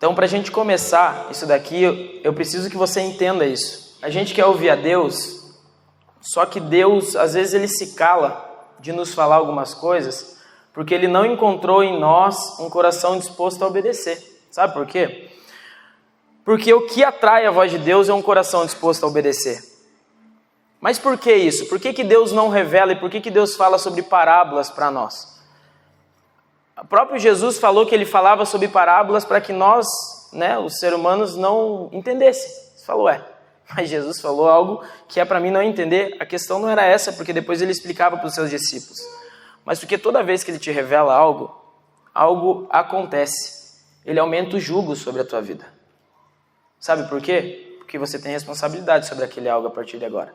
Então, para a gente começar isso daqui, eu preciso que você entenda isso. A gente quer ouvir a Deus, só que Deus, às vezes, ele se cala de nos falar algumas coisas, porque ele não encontrou em nós um coração disposto a obedecer. Sabe por quê? Porque o que atrai a voz de Deus é um coração disposto a obedecer. Mas por que isso? Por que Deus não revela e por que Deus fala sobre parábolas para nós? O próprio Jesus falou que ele falava sobre parábolas para que nós, os seres humanos, não entendessem. Você falou, mas Jesus falou algo que é para mim não entender. A questão não era essa, porque depois ele explicava para os seus discípulos. Mas porque toda vez que ele te revela algo acontece. Ele aumenta o jugo sobre a tua vida. Sabe por quê? Porque você tem responsabilidade sobre aquele algo a partir de agora.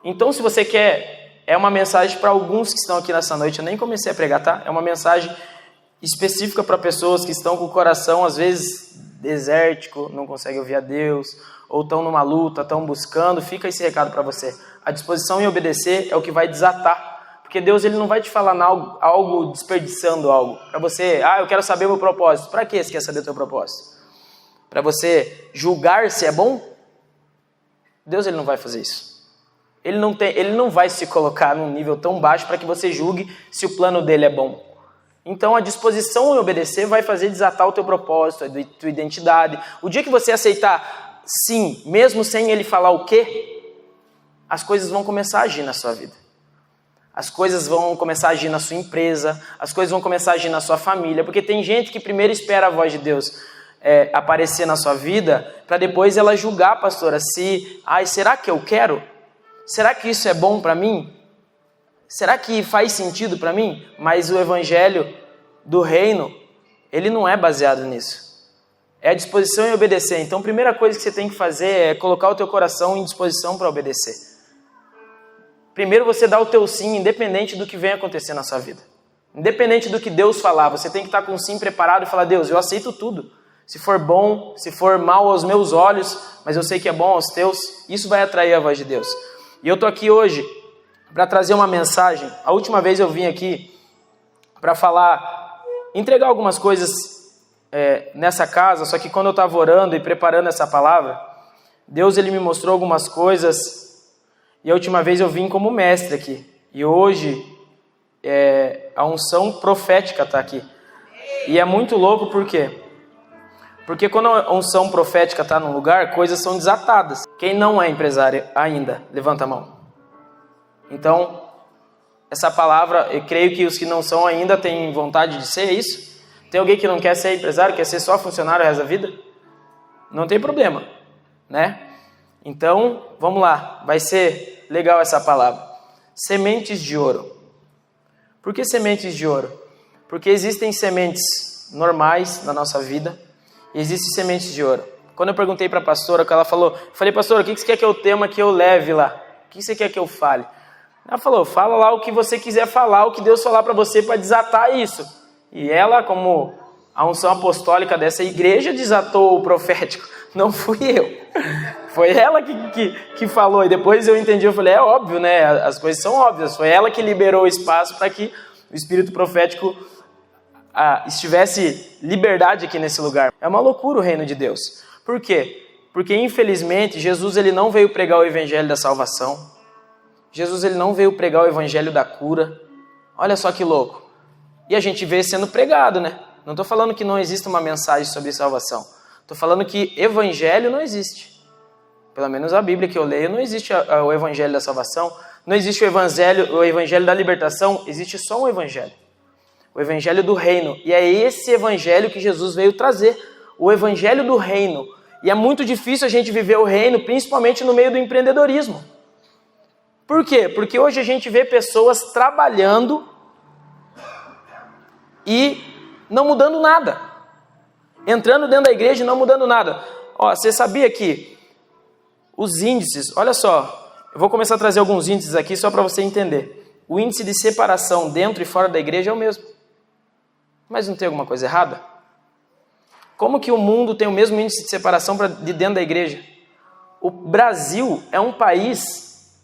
Então, se você quer, é uma mensagem para alguns que estão aqui nessa noite. Eu nem comecei a pregar, tá? É uma mensagem específica para pessoas que estão com o coração, às vezes, desértico, não conseguem ouvir a Deus, ou estão numa luta, estão buscando. Fica esse recado para você. A disposição em obedecer é o que vai desatar. Porque Deus, ele não vai te falar algo desperdiçando algo. Para você, eu quero saber o meu propósito. Para que você quer saber o teu propósito? Para você julgar se é bom? Deus, ele não vai fazer isso. Ele não vai se colocar num nível tão baixo para que você julgue se o plano dele é bom. Então a disposição em obedecer vai fazer desatar o teu propósito, a tua identidade. O dia que você aceitar sim, mesmo sem ele falar o quê, as coisas vão começar a agir na sua vida. As coisas vão começar a agir na sua empresa, as coisas vão começar a agir na sua família, porque tem gente que primeiro espera a voz de Deus aparecer na sua vida, para depois ela julgar, pastora, será que eu quero? Será que isso é bom para mim? Será que faz sentido para mim? Mas o evangelho do reino, ele não é baseado nisso. É a disposição em obedecer. Então, a primeira coisa que você tem que fazer é colocar o teu coração em disposição para obedecer. Primeiro você dá o teu sim, independente do que vem acontecer na sua vida. Independente do que Deus falar, você tem que estar com o sim preparado e falar, Deus, eu aceito tudo. Se for bom, se for mal aos meus olhos, mas eu sei que é bom aos teus, isso vai atrair a voz de Deus. E eu estou aqui hoje para trazer uma mensagem. A última vez eu vim aqui para entregar algumas coisas nessa casa, só que quando eu estava orando e preparando essa palavra, Deus ele me mostrou algumas coisas e a última vez eu vim como mestre aqui. E hoje a unção profética está aqui. E é muito louco, por quê? Porque quando a unção profética está num lugar, coisas são desatadas. Quem não é empresário ainda, levanta a mão. Então, essa palavra, eu creio que os que não são ainda têm vontade de ser isso. Tem alguém que não quer ser empresário, quer ser só funcionário o resto da vida? Não tem problema, né? Então, vamos lá, vai ser legal essa palavra. Sementes de ouro. Por que sementes de ouro? Porque existem sementes normais na nossa vida, e existem sementes de ouro. Quando eu perguntei para a pastora, que ela falou, eu falei, pastora, o que você quer que eu tema que eu leve lá? O que você quer que eu fale? Ela falou, fala lá o que você quiser falar, o que Deus falar para você para desatar isso. E ela, como a unção apostólica dessa igreja, desatou o profético. Não fui eu. Foi ela que falou. E depois eu entendi, eu falei, é óbvio, né? As coisas são óbvias. Foi ela que liberou o espaço para que o espírito profético estivesse liberdade aqui nesse lugar. É uma loucura o reino de Deus. Por quê? Porque infelizmente Jesus ele não veio pregar o evangelho da salvação. Jesus ele não veio pregar o evangelho da cura. Olha só que louco. E a gente vê sendo pregado, né? Não estou falando que não existe uma mensagem sobre salvação. Estou falando que evangelho não existe. Pelo menos a Bíblia que eu leio não existe o evangelho da salvação. Não existe o evangelho da libertação. Existe só um evangelho. O evangelho do reino. E é esse evangelho que Jesus veio trazer. O evangelho do reino. E é muito difícil a gente viver o reino, principalmente no meio do empreendedorismo. Por quê? Porque hoje a gente vê pessoas trabalhando e não mudando nada. Entrando dentro da igreja e não mudando nada. Você sabia que os índices, olha só, eu vou começar a trazer alguns índices aqui só para você entender. O índice de separação dentro e fora da igreja é o mesmo. Mas não tem alguma coisa errada? Como que o mundo tem o mesmo índice de separação de dentro da igreja? O Brasil é um país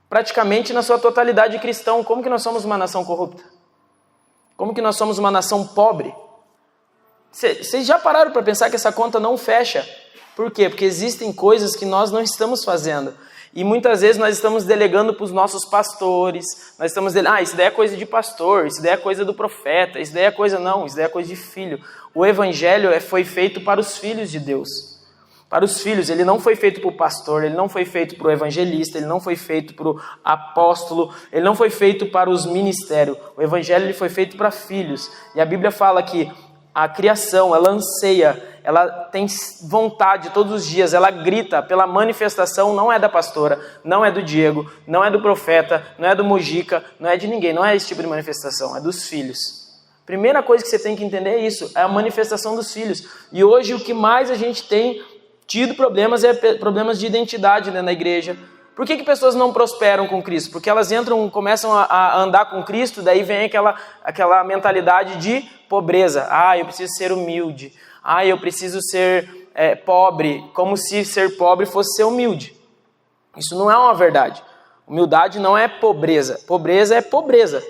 praticamente na sua totalidade cristão. Como que nós somos uma nação corrupta? Como que nós somos uma nação pobre? Vocês já pararam para pensar que essa conta não fecha? Por quê? Porque existem coisas que nós não estamos fazendo. E muitas vezes nós estamos delegando para os nossos pastores, nós estamos dizendo, isso daí é coisa de pastor, isso daí é coisa do profeta, isso daí é coisa não, isso daí é coisa de filho. O evangelho foi feito para os filhos de Deus. Para os filhos, ele não foi feito para o pastor, ele não foi feito para o evangelista, ele não foi feito para o apóstolo, ele não foi feito para os ministérios. O evangelho ele foi feito para filhos. E a Bíblia fala que a criação, ela anseia, ela tem vontade todos os dias, ela grita pela manifestação, não é da pastora, não é do Diego, não é do profeta, não é do Mojica, não é de ninguém, não é esse tipo de manifestação, é dos filhos. Primeira coisa que você tem que entender é isso, é a manifestação dos filhos. E hoje o que mais a gente tem tido problemas é problemas de identidade dentro da igreja. Por que pessoas não prosperam com Cristo? Porque elas começam a andar com Cristo, daí vem aquela mentalidade de pobreza. Eu preciso ser humilde. Eu preciso ser pobre, como se ser pobre fosse ser humilde. Isso não é uma verdade. Humildade não é pobreza. Pobreza é pobreza.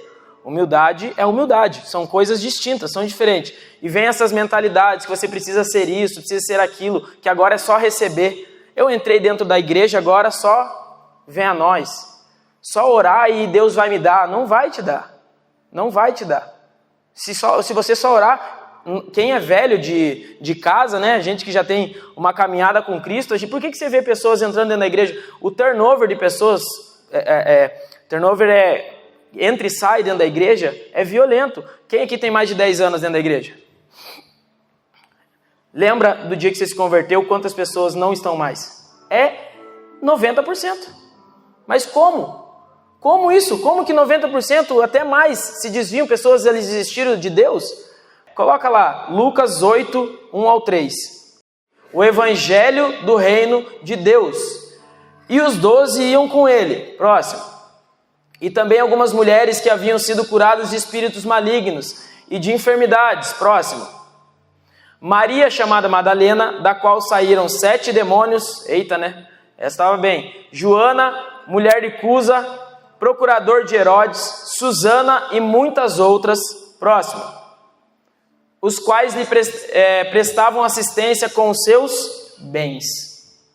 Humildade é humildade. São coisas distintas, são diferentes. E vem essas mentalidades que você precisa ser isso, precisa ser aquilo, que agora é só receber. Eu entrei dentro da igreja, agora só vem a nós. Só orar e Deus vai me dar. Não vai te dar. Não vai te dar. Se você só orar, quem é velho de casa, né? Gente que já tem uma caminhada com Cristo, por que você vê pessoas entrando dentro da igreja? O turnover de pessoas, entra e sai dentro da igreja, é violento. Quem aqui tem mais de 10 anos dentro da igreja? Lembra do dia que você se converteu, quantas pessoas não estão mais? É 90%. Mas como? Como isso? Como que 90%, até mais, se desviam, pessoas eles desistiram de Deus? Coloca lá, Lucas 8, 1 ao 3. O evangelho do reino de Deus. E os 12 iam com ele. Próximo. E também algumas mulheres que haviam sido curadas de espíritos malignos e de enfermidades. Próximo. Maria, chamada Madalena, da qual saíram 7 demônios. Eita, né? Essa estava bem. Joana, mulher de Cusa, procurador de Herodes, Susana e muitas outras. Próximo. Os quais lhe prestavam assistência com os seus bens.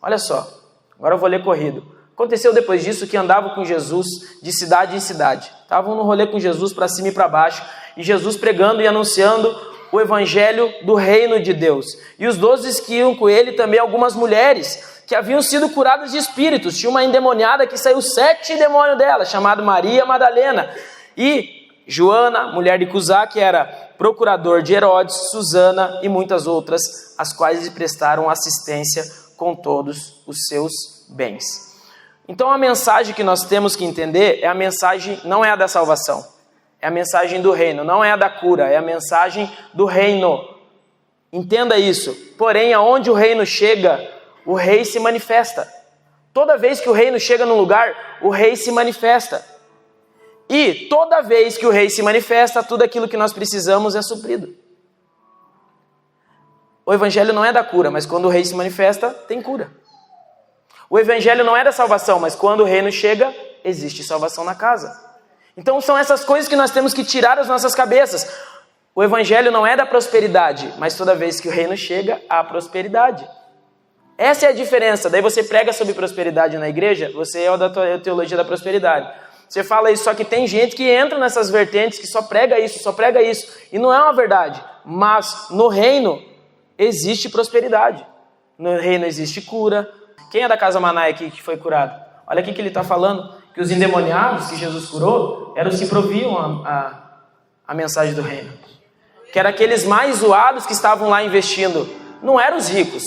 Olha só. Agora eu vou ler corrido. Aconteceu depois disso que andavam com Jesus de cidade em cidade. Estavam no rolê com Jesus para cima e para baixo. E Jesus pregando e anunciando o evangelho do reino de Deus. E os 12 que iam com ele, também algumas mulheres que haviam sido curadas de espíritos. Tinha uma endemoniada que saiu 7 demônios dela, chamada Maria Madalena. E Joana, mulher de Cusá, que era procurador de Herodes, Susana e muitas outras, as quais lhe prestaram assistência com todos os seus bens. Então a mensagem que nós temos que entender é a mensagem, não é a da salvação, é a mensagem do reino, não é a da cura, é a mensagem do reino. Entenda isso. Porém, aonde o reino chega, o rei se manifesta. Toda vez que o reino chega num lugar, o rei se manifesta. E toda vez que o rei se manifesta, tudo aquilo que nós precisamos é suprido. O evangelho não é da cura, mas quando o rei se manifesta, tem cura. O evangelho não é da salvação, mas quando o reino chega, existe salvação na casa. Então são essas coisas que nós temos que tirar das nossas cabeças. O evangelho não é da prosperidade, mas toda vez que o reino chega, há prosperidade. Essa é a diferença. Daí você prega sobre prosperidade na igreja, você é o da teologia da prosperidade. Você fala isso, só que tem gente que entra nessas vertentes que só prega isso. E não é uma verdade. Mas no reino existe prosperidade. No reino existe cura. Quem é da Casa Manaia aqui que foi curado? Olha aqui que ele está falando, que os endemoniados que Jesus curou eram os que proviam a mensagem do reino. Que eram aqueles mais zoados que estavam lá investindo. Não eram os ricos.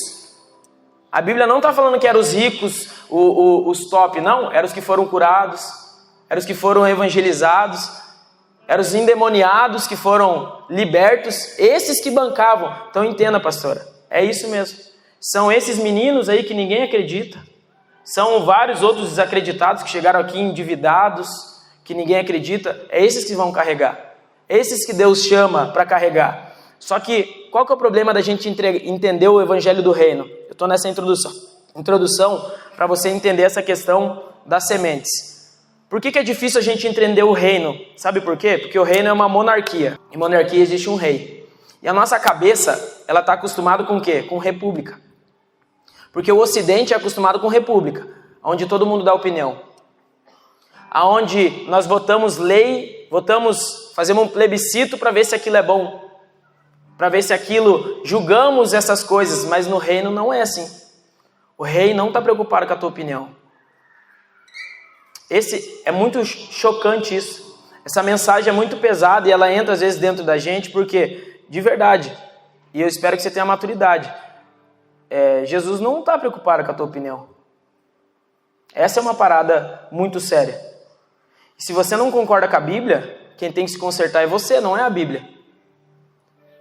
A Bíblia não está falando que eram os ricos, os top, não. Eram os que foram curados, eram os que foram evangelizados, eram os endemoniados que foram libertos, esses que bancavam. Então entenda, pastora, é isso mesmo. São esses meninos aí que ninguém acredita. São vários outros desacreditados que chegaram aqui endividados, que ninguém acredita. É esses que vão carregar. Esses que Deus chama para carregar. Só que, qual que é o problema da gente entender o evangelho do reino? Eu estou nessa introdução para você entender essa questão das sementes. Por que é difícil a gente entender o reino? Sabe por quê? Porque o reino é uma monarquia. Em monarquia existe um rei. E a nossa cabeça, ela está acostumada com o quê? Com república. Porque o Ocidente é acostumado com república, onde todo mundo dá opinião. Onde nós votamos lei, fazemos um plebiscito para ver se aquilo é bom. Para ver se aquilo, julgamos essas coisas, mas no reino não é assim. O rei não está preocupado com a tua opinião. É muito chocante isso. Essa mensagem é muito pesada e ela entra às vezes dentro da gente, porque, de verdade, e eu espero que você tenha maturidade, Jesus não está preocupado com a tua opinião. Essa é uma parada muito séria. E se você não concorda com a Bíblia, quem tem que se consertar é você, não é a Bíblia.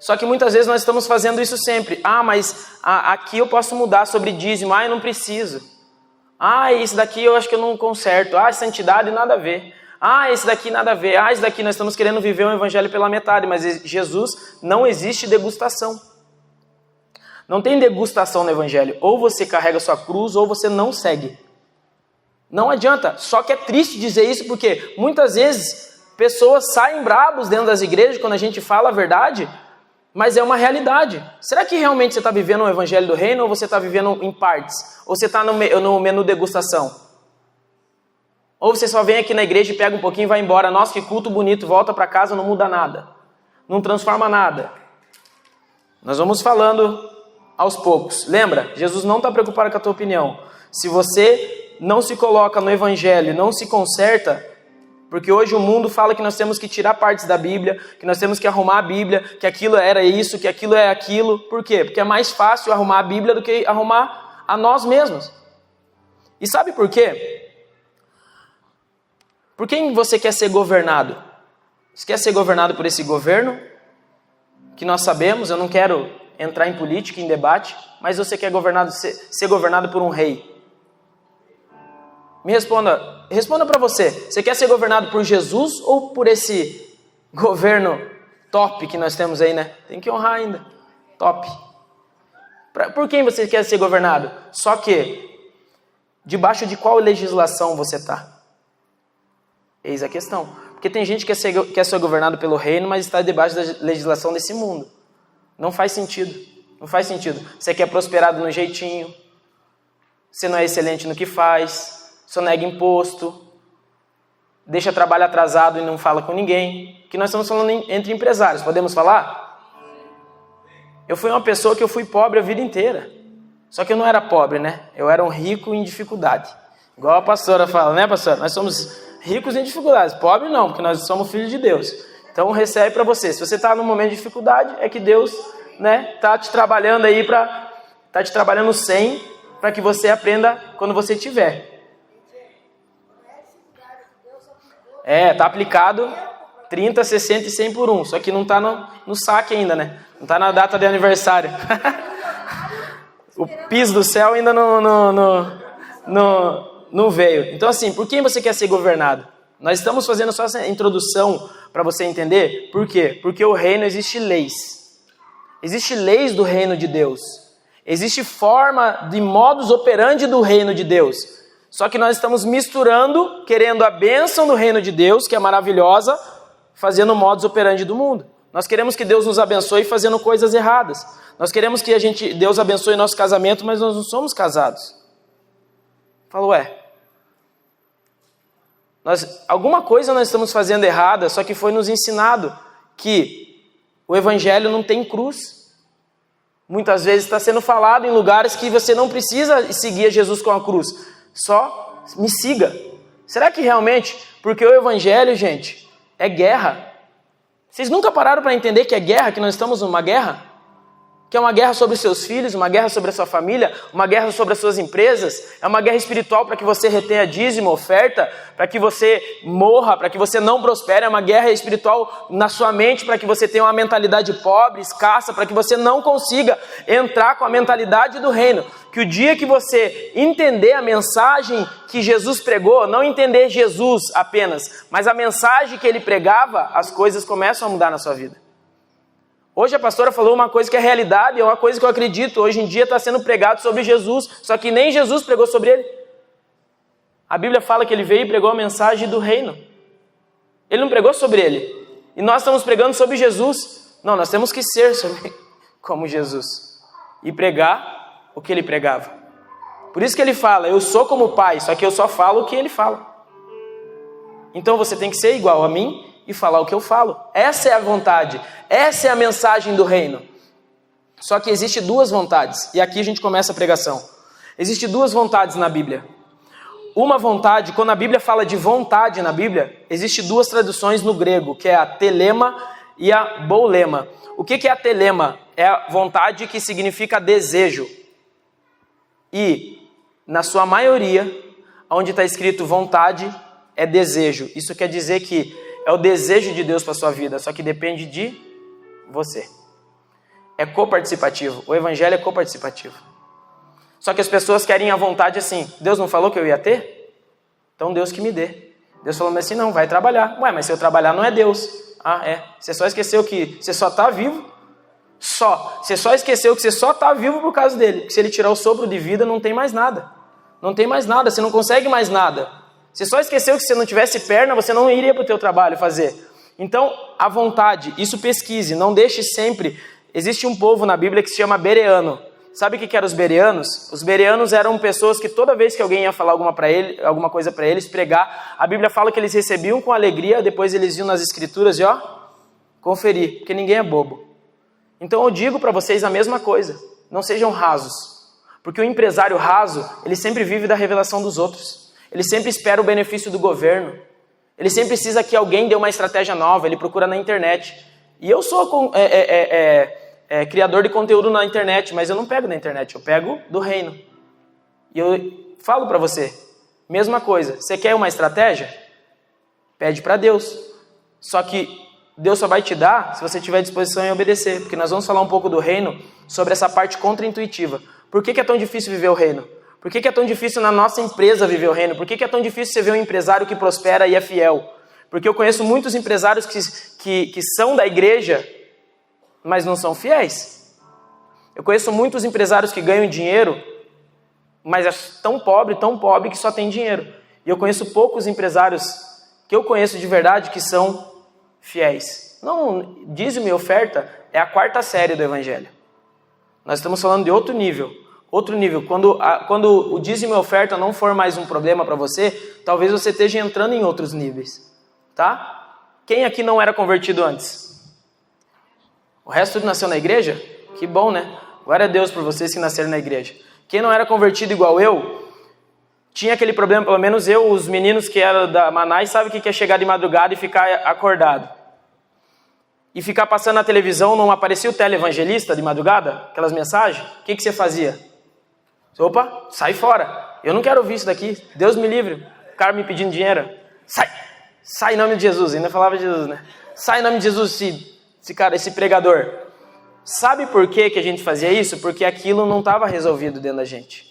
Só que muitas vezes nós estamos fazendo isso sempre. Mas aqui eu posso mudar sobre dízimo. Eu não preciso. Isso daqui eu acho que eu não conserto. Santidade nada a ver. Esse daqui nada a ver. Esse daqui nós estamos querendo viver o evangelho pela metade. Mas Jesus, não existe degustação. Não tem degustação no evangelho. Ou você carrega sua cruz ou você não segue. Não adianta. Só que é triste dizer isso porque muitas vezes pessoas saem bravos dentro das igrejas quando a gente fala a verdade, mas é uma realidade. Será que realmente você está vivendo o evangelho do reino ou você está vivendo em partes? Ou você está no menu degustação? Ou você só vem aqui na igreja e pega um pouquinho e vai embora. Nossa, que culto bonito, volta para casa, não muda nada. Não transforma nada. Nós vamos falando aos poucos. Lembra, Jesus não está preocupado com a tua opinião. Se você não se coloca no evangelho, não se conserta, porque hoje o mundo fala que nós temos que tirar partes da Bíblia, que nós temos que arrumar a Bíblia, que aquilo era isso, que aquilo é aquilo. Por quê? Porque é mais fácil arrumar a Bíblia do que arrumar a nós mesmos. E sabe por quê? Por quem você quer ser governado? Você quer ser governado por esse governo? Que nós sabemos, eu não quero entrar em política, em debate, mas você quer ser governado por um rei. Me responda para você. Você quer ser governado por Jesus ou por esse governo top que nós temos aí, né? Tem que honrar ainda. Top. Por quem você quer ser governado? Só que, debaixo de qual legislação você está? Eis a questão. Porque tem gente que quer ser governado pelo reino, mas está debaixo da legislação desse mundo. Não faz sentido. Não faz sentido. Você quer prosperar no jeitinho. Você não é excelente no que faz. Sonega imposto, deixa trabalho atrasado e não fala com ninguém. Que nós estamos falando entre empresários, podemos falar? Eu fui uma pessoa que eu fui pobre a vida inteira. Só que eu não era pobre, né? Eu era um rico em dificuldade. Igual a pastora fala, né, pastora? Nós somos ricos em dificuldades. Pobre não, porque nós somos filhos de Deus. Então recebe para você. Se você está num momento de dificuldade, é que Deus, né, tá te trabalhando aí tá te trabalhando 100 para que você aprenda quando você tiver. Tá aplicado 30, 60 e 100 por 1. Só que não está no saque ainda, né? Não está na data de aniversário. O piso do céu ainda não veio. Então assim, por quem você quer ser governado? Nós estamos fazendo só essa introdução para você entender. Por quê? Porque o reino existe leis. Existe leis do reino de Deus. Existe forma de modus operandi do reino de Deus. Só que nós estamos misturando, querendo a bênção do reino de Deus, que é maravilhosa, fazendo o modus operandi do mundo. Nós queremos que Deus nos abençoe fazendo coisas erradas. Nós queremos que Deus abençoe nosso casamento, mas nós não somos casados. Fala, alguma coisa nós estamos fazendo errada, só que foi nos ensinado que o evangelho não tem cruz. Muitas vezes está sendo falado em lugares que você não precisa seguir a Jesus com a cruz. Só me siga. Será que realmente? Porque o evangelho, gente, é guerra. Vocês nunca pararam para entender que é guerra, que nós estamos numa guerra? Que é uma guerra sobre os seus filhos, uma guerra sobre a sua família, uma guerra sobre as suas empresas, é uma guerra espiritual para que você retenha dízimo, oferta, para que você morra, para que você não prospere, é uma guerra espiritual na sua mente para que você tenha uma mentalidade pobre, escassa, para que você não consiga entrar com a mentalidade do reino. Que o dia que você entender a mensagem que Jesus pregou, não entender Jesus apenas, mas a mensagem que ele pregava, as coisas começam a mudar na sua vida. Hoje a pastora falou uma coisa que é realidade, é uma coisa que eu acredito. Hoje em dia está sendo pregado sobre Jesus, só que nem Jesus pregou sobre ele. A Bíblia fala que ele veio e pregou a mensagem do reino. Ele não pregou sobre ele. E nós estamos pregando sobre Jesus. Não, nós temos que ser como Jesus e pregar o que ele pregava. Por isso que ele fala, eu sou como o Pai, só que eu só falo o que ele fala. Então você tem que ser igual a mim e falar o que eu falo. Essa é a vontade, essa é a mensagem do reino. Só que existe duas vontades, e aqui a gente começa a pregação. Existem duas vontades na Bíblia. Uma vontade, quando a Bíblia fala de vontade na Bíblia, existem duas traduções no grego, que é a telema e a boulema. O que é a telema? É a vontade que significa desejo. E, na sua maioria, onde está escrito vontade, é desejo. Isso quer dizer que é o desejo de Deus para a sua vida, só que depende de você. É coparticipativo. O evangelho é coparticipativo. Só que as pessoas querem a vontade assim. Deus não falou que eu ia ter? Então Deus que me dê. Deus falou assim, não, vai trabalhar. Ué, mas se eu trabalhar não é Deus. Ah, é. Você só esqueceu que você só está vivo. Você só esqueceu que você só está vivo por causa dele. Que se ele tirar o sopro de vida, não tem mais nada. Não tem mais nada, você não consegue mais nada. Você só esqueceu que se você não tivesse perna, você não iria para o teu trabalho fazer. Então, a vontade, isso pesquise, não deixe sempre... Existe um povo na Bíblia que se chama bereano. Sabe o que eram os bereanos? Os bereanos eram pessoas que toda vez que alguém ia falar alguma coisa para eles, pregar, a Bíblia fala que eles recebiam com alegria, depois eles iam nas escrituras e conferir, porque ninguém é bobo. Então eu digo para vocês a mesma coisa, não sejam rasos, porque o empresário raso, ele sempre vive da revelação dos outros, ele sempre espera o benefício do governo, ele sempre precisa que alguém dê uma estratégia nova, ele procura na internet. E eu sou criador de conteúdo na internet, mas eu não pego da internet, eu pego do reino. E eu falo para você, mesma coisa, você quer uma estratégia? Pede para Deus. Só que Deus só vai te dar se você tiver disposição em obedecer, porque nós vamos falar um pouco do reino sobre essa parte contra-intuitiva. Por que é tão difícil viver o reino? Por que é tão difícil na nossa empresa viver o reino? Por que é tão difícil você ver um empresário que prospera e é fiel? Porque eu conheço muitos empresários que são da igreja, mas não são fiéis. Eu conheço muitos empresários que ganham dinheiro, mas é tão pobre que só tem dinheiro. E eu conheço poucos empresários que eu conheço de verdade que são fiéis. Não, dízimo e oferta é a quarta série do evangelho. Nós estamos falando de outro nível. Outro nível. Quando o dízimo e a oferta não for mais um problema para você, talvez você esteja entrando em outros níveis. Tá? Quem aqui não era convertido antes? O resto tudo nasceu na igreja? Que bom, né? Glória a Deus por vocês que nasceram na igreja. Quem não era convertido igual eu, tinha aquele problema, pelo menos eu, os meninos que eram da Manais, sabem o que é chegar de madrugada e ficar acordado. E ficar passando na televisão, não aparecia o televangelista de madrugada? Aquelas mensagens? O que você fazia? Opa, sai fora. Eu não quero ouvir isso daqui. Deus me livre. O cara me pedindo dinheiro. Sai em nome de Jesus. Ainda falava de Jesus, né? Sai em nome de Jesus, esse pregador. Sabe por que a gente fazia isso? Porque aquilo não estava resolvido dentro da gente.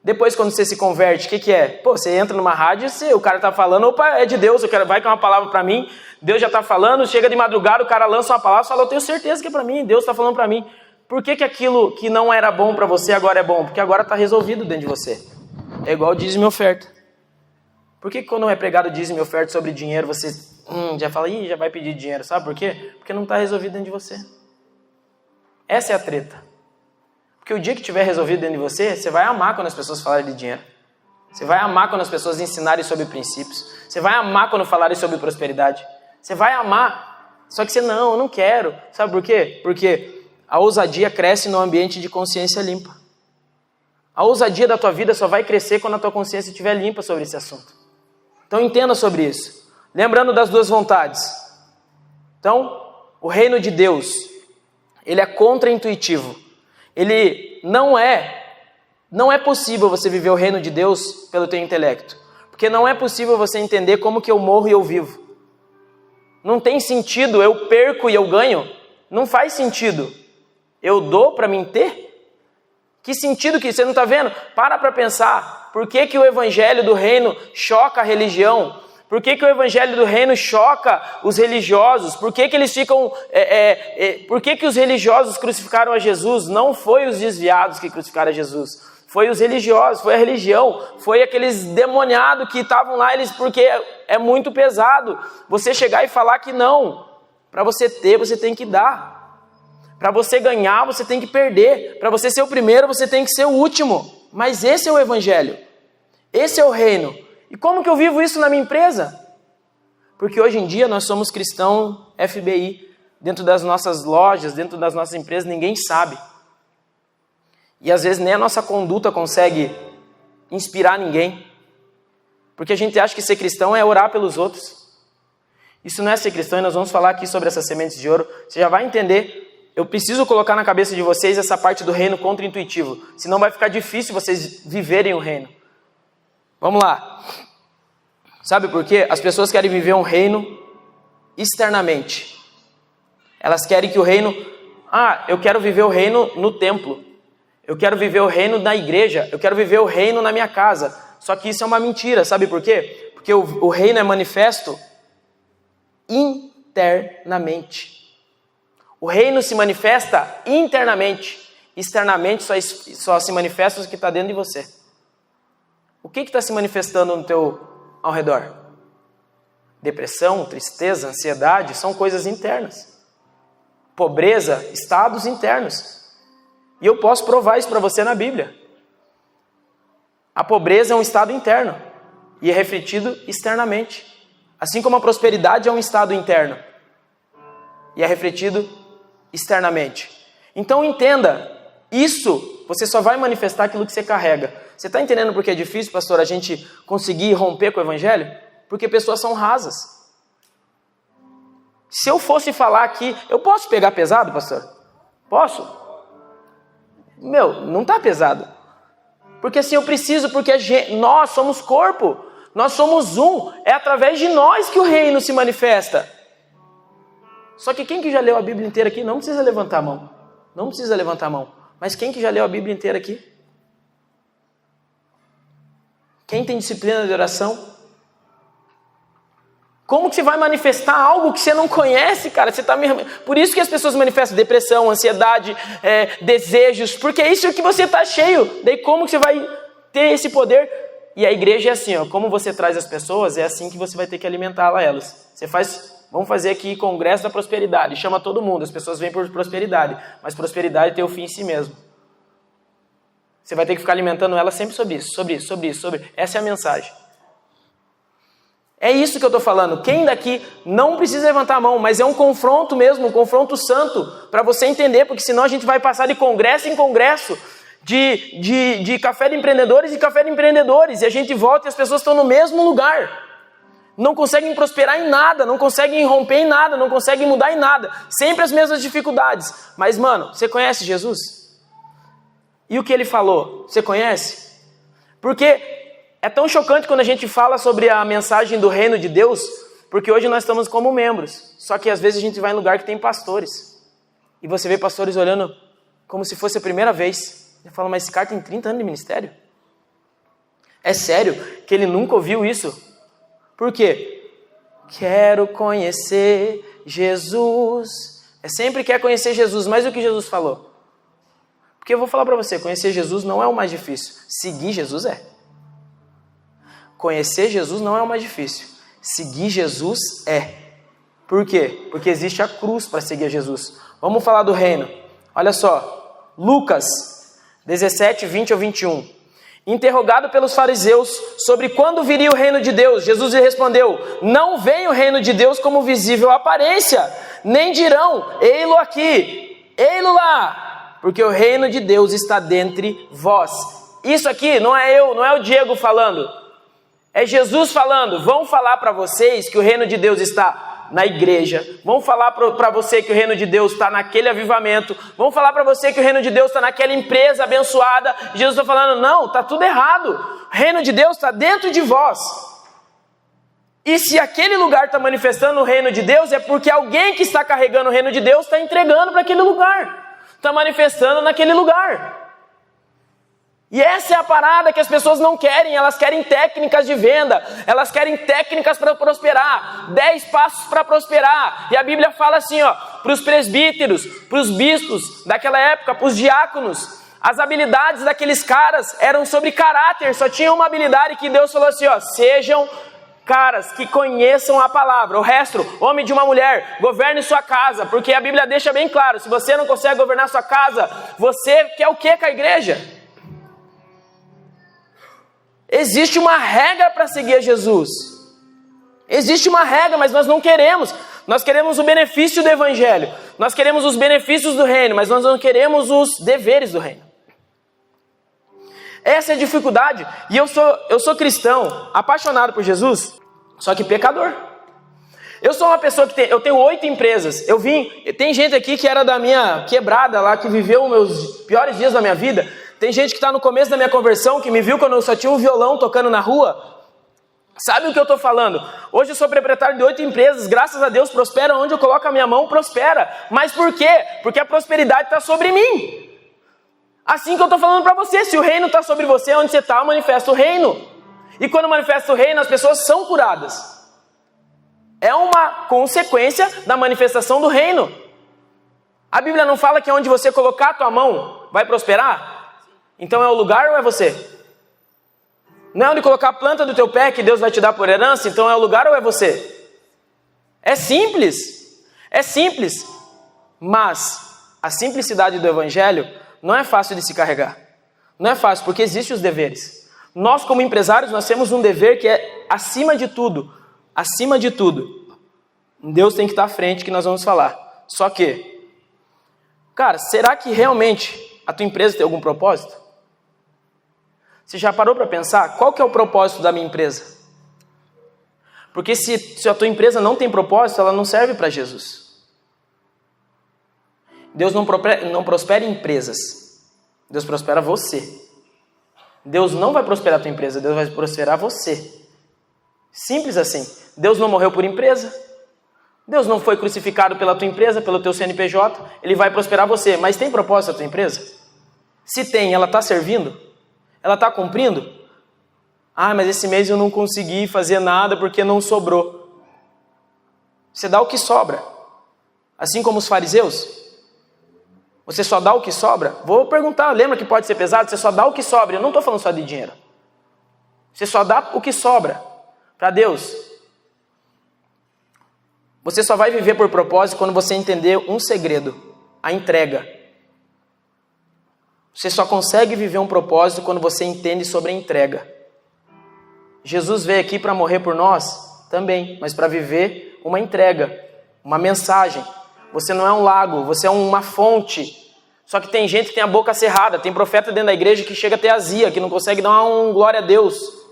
Depois, quando você se converte, o que é? Pô, você entra numa rádio, o cara tá falando, opa, é de Deus, vai com uma palavra para mim, Deus já tá falando, chega de madrugada, o cara lança uma palavra, fala, eu tenho certeza que é para mim, Deus tá falando para mim. Por que aquilo que não era bom para você agora é bom? Porque agora tá resolvido dentro de você. É igual dízimo e oferta. Por que quando é pregado dízimo e oferta sobre dinheiro, você já fala, já vai pedir dinheiro, sabe por quê? Porque não tá resolvido dentro de você. Essa é a treta. Porque o dia que tiver resolvido dentro de você, você vai amar quando as pessoas falarem de dinheiro. Você vai amar quando as pessoas ensinarem sobre princípios. Você vai amar quando falarem sobre prosperidade. Você vai amar. Só que você, eu não quero. Sabe por quê? Porque a ousadia cresce no ambiente de consciência limpa. A ousadia da tua vida só vai crescer quando a tua consciência estiver limpa sobre esse assunto. Então entenda sobre isso. Lembrando das duas vontades. Então, o reino de Deus, ele é contra-intuitivo. Ele não é possível você viver o reino de Deus pelo teu intelecto. Porque não é possível você entender como que eu morro e eu vivo. Não tem sentido, eu perco e eu ganho. Não faz sentido. Eu dou para mim ter? Que sentido que você não está vendo? Para pensar. Por que o evangelho do reino choca a religião? Por que o evangelho do reino choca os religiosos? Por que eles ficam... por que os religiosos crucificaram a Jesus? Não foi os desviados que crucificaram a Jesus. Foi os religiosos, foi a religião. Foi aqueles demoniados que estavam lá, porque é muito pesado. Você chegar e falar que não. Para você ter, você tem que dar. Para você ganhar, você tem que perder. Para você ser o primeiro, você tem que ser o último. Mas esse é o evangelho. Esse é o reino. E como que eu vivo isso na minha empresa? Porque hoje em dia nós somos cristão FBI. Dentro das nossas lojas, dentro das nossas empresas, ninguém sabe. E às vezes nem a nossa conduta consegue inspirar ninguém. Porque a gente acha que ser cristão é orar pelos outros. Isso não é ser cristão, e nós vamos falar aqui sobre essas sementes de ouro. Você já vai entender. Eu preciso colocar na cabeça de vocês essa parte do reino contra-intuitivo. Senão vai ficar difícil vocês viverem o reino. Vamos lá. Sabe por quê? As pessoas querem viver um reino externamente. Elas querem que o reino... eu quero viver o reino no templo. Eu quero viver o reino na igreja. Eu quero viver o reino na minha casa. Só que isso é uma mentira. Sabe por quê? Porque o reino é manifesto internamente. O reino se manifesta internamente. Externamente só se manifesta o que está dentro de você. O que está se manifestando ao redor? Depressão, tristeza, ansiedade, são coisas internas. Pobreza, estados internos. E eu posso provar isso para você na Bíblia. A pobreza é um estado interno e é refletido externamente. Assim como a prosperidade é um estado interno e é refletido externamente. Então entenda, isso você só vai manifestar aquilo que você carrega. Você está entendendo por que é difícil, pastor, a gente conseguir romper com o evangelho? Porque pessoas são rasas. Se eu fosse falar aqui, eu posso pegar pesado, pastor? Posso? Não está pesado. Porque assim eu preciso, porque nós somos corpo. Nós somos um, é através de nós que o reino se manifesta. Só que quem que já leu a Bíblia inteira aqui não precisa levantar a mão. Não precisa levantar a mão. Mas quem que já leu a Bíblia inteira aqui? Quem tem disciplina de oração? Como que você vai manifestar algo que você não conhece, cara? Por isso que as pessoas manifestam depressão, ansiedade, desejos, porque é isso que você está cheio. Daí como que você vai ter esse poder? E a igreja é assim, como você traz as pessoas, é assim que você vai ter que alimentá-las elas. Vamos fazer aqui congresso da prosperidade, chama todo mundo, as pessoas vêm por prosperidade, mas prosperidade tem o fim em si mesmo. Você vai ter que ficar alimentando elas sempre sobre isso. Essa é a mensagem. É isso que eu estou falando. Quem daqui não precisa levantar a mão, mas é um confronto mesmo, um confronto santo, para você entender, porque senão a gente vai passar de congresso em congresso, de café de empreendedores e café de empreendedores, e a gente volta e as pessoas estão no mesmo lugar. Não conseguem prosperar em nada, não conseguem romper em nada, não conseguem mudar em nada. Sempre as mesmas dificuldades. Mas, mano, você conhece Jesus? E o que ele falou? Você conhece? Porque é tão chocante quando a gente fala sobre a mensagem do reino de Deus, porque hoje nós estamos como membros. Só que às vezes a gente vai em lugar que tem pastores. E você vê pastores olhando como se fosse a primeira vez. Ele fala, mas esse cara tem 30 anos de ministério? É sério que ele nunca ouviu isso? Por quê? Quero conhecer Jesus. Sempre quer conhecer Jesus, mas o que Jesus falou? Porque eu vou falar para você, conhecer Jesus não é o mais difícil. Seguir Jesus é. Conhecer Jesus não é o mais difícil. Seguir Jesus é. Por quê? Porque existe a cruz para seguir a Jesus. Vamos falar do reino. Olha só, Lucas 17, 20 ao 21. Interrogado pelos fariseus sobre quando viria o reino de Deus, Jesus lhe respondeu, não vem o reino de Deus como visível aparência, nem dirão, ei-lo aqui, ei-lo lá, porque o reino de Deus está dentre vós. Isso aqui não é eu, não é o Diego falando, é Jesus falando. Vão falar para vocês que o reino de Deus está na igreja, vão falar para você que o reino de Deus está naquele avivamento, vão falar para você que o reino de Deus está naquela empresa abençoada. Jesus está falando, não, está tudo errado, o reino de Deus está dentro de vós. E se aquele lugar está manifestando o reino de Deus, é porque alguém que está carregando o reino de Deus está entregando para aquele lugar, está manifestando naquele lugar. E essa é a parada que as pessoas não querem. Elas querem técnicas de venda, elas querem técnicas para prosperar, 10 passos para prosperar. E a Bíblia fala assim, para os presbíteros, para os bispos daquela época, para os diáconos, as habilidades daqueles caras eram sobre caráter. Só tinha uma habilidade que Deus falou assim, sejam Caras que conheçam a palavra. O resto, homem de uma mulher, governe sua casa, porque a Bíblia deixa bem claro, se você não consegue governar sua casa, você quer o que com a igreja? Existe uma regra para seguir a Jesus. Existe uma regra, mas nós não queremos. Nós queremos o benefício do evangelho. Nós queremos os benefícios do reino, mas nós não queremos os deveres do reino. Essa é a dificuldade. E eu sou cristão, apaixonado por Jesus, só que pecador. Eu sou uma pessoa que eu tenho 8 empresas. Tem gente aqui que era da minha quebrada lá, que viveu os meus piores dias da minha vida. Tem gente que está no começo da minha conversão, que me viu quando eu só tinha um violão tocando na rua. Sabe o que eu estou falando? Hoje eu sou proprietário de 8 empresas, graças a Deus prospera, onde eu coloco a minha mão prospera. Mas por quê? Porque a prosperidade está sobre mim. Assim que eu estou falando para você, se o reino está sobre você, onde você está, manifesta o reino. E quando manifesta o reino, as pessoas são curadas. É uma consequência da manifestação do reino. A Bíblia não fala que onde você colocar a tua mão vai prosperar? Então é o lugar ou é você? Não é onde colocar a planta do teu pé que Deus vai te dar por herança? Então é o lugar ou é você? É simples. É simples. Mas a simplicidade do evangelho não é fácil de se carregar. Não é fácil, porque existem os deveres. Nós, como empresários, nós temos um dever que é acima de tudo. Acima de tudo. Deus tem que estar à frente, que nós vamos falar. Só que, cara, será que realmente a tua empresa tem algum propósito? Você já parou para pensar qual que é o propósito da minha empresa? Porque se a tua empresa não tem propósito, ela não serve para Jesus. Deus não prospera empresas. Deus prospera você. Deus não vai prosperar a tua empresa, Deus vai prosperar você. Simples assim. Deus não morreu por empresa. Deus não foi crucificado pela tua empresa, pelo teu CNPJ. Ele vai prosperar você. Mas tem propósito a tua empresa? Se tem, ela está servindo? Ela está cumprindo? Ah, mas esse mês eu não consegui fazer nada porque não sobrou. Você dá o que sobra. Assim como os fariseus. Você só dá o que sobra? Vou perguntar, lembra que pode ser pesado? Você só dá o que sobra. Eu não estou falando só de dinheiro. Você só dá o que sobra para Deus. Você só vai viver por propósito quando você entender um segredo, a entrega. Você só consegue viver um propósito quando você entende sobre a entrega. Jesus veio aqui para morrer por nós também, mas para viver uma entrega, uma mensagem. Você não é um lago, você é uma fonte. Só que tem gente que tem a boca cerrada, tem profeta dentro da igreja que chega até azia, que não consegue dar um glória a Deus.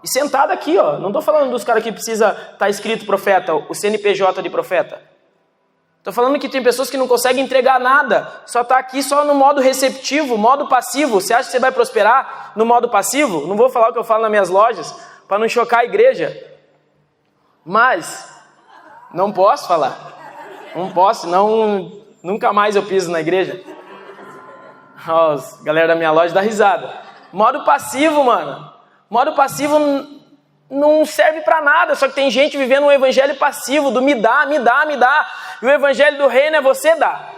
E sentado aqui, ó, não estou falando dos caras que precisa estar escrito profeta, o CNPJ de profeta. Estou falando que tem pessoas que não conseguem entregar nada, só está aqui só no modo receptivo, modo passivo. Você acha que você vai prosperar no modo passivo? Não vou falar o que eu falo nas minhas lojas, para não chocar a igreja. Mas, não posso falar. Não posso, senão nunca mais eu piso na igreja. Ó, a galera da minha loja dá risada. Modo passivo, mano. Modo passivo não serve para nada, só que tem gente vivendo um evangelho passivo, do me dá, me dá, me dá. E o evangelho do reino é você dar.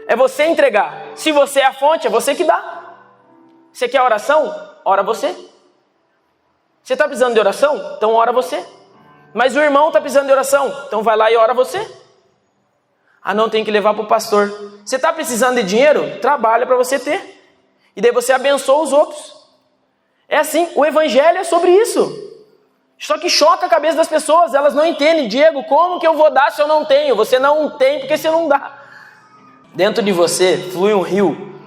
É você entregar. Se você é a fonte, é você que dá. Você quer oração? Ora você. Você está precisando de oração? Então ora você. Mas o irmão está precisando de oração, então vai lá e ora você. Ah, não, tem que levar para o pastor. Você está precisando de dinheiro? Trabalha para você ter. E daí você abençoa os outros. É assim, o evangelho é sobre isso. Só que choca a cabeça das pessoas, elas não entendem. Diego, como que eu vou dar se eu não tenho? Você não tem porque você não dá. Dentro de você flui um rio.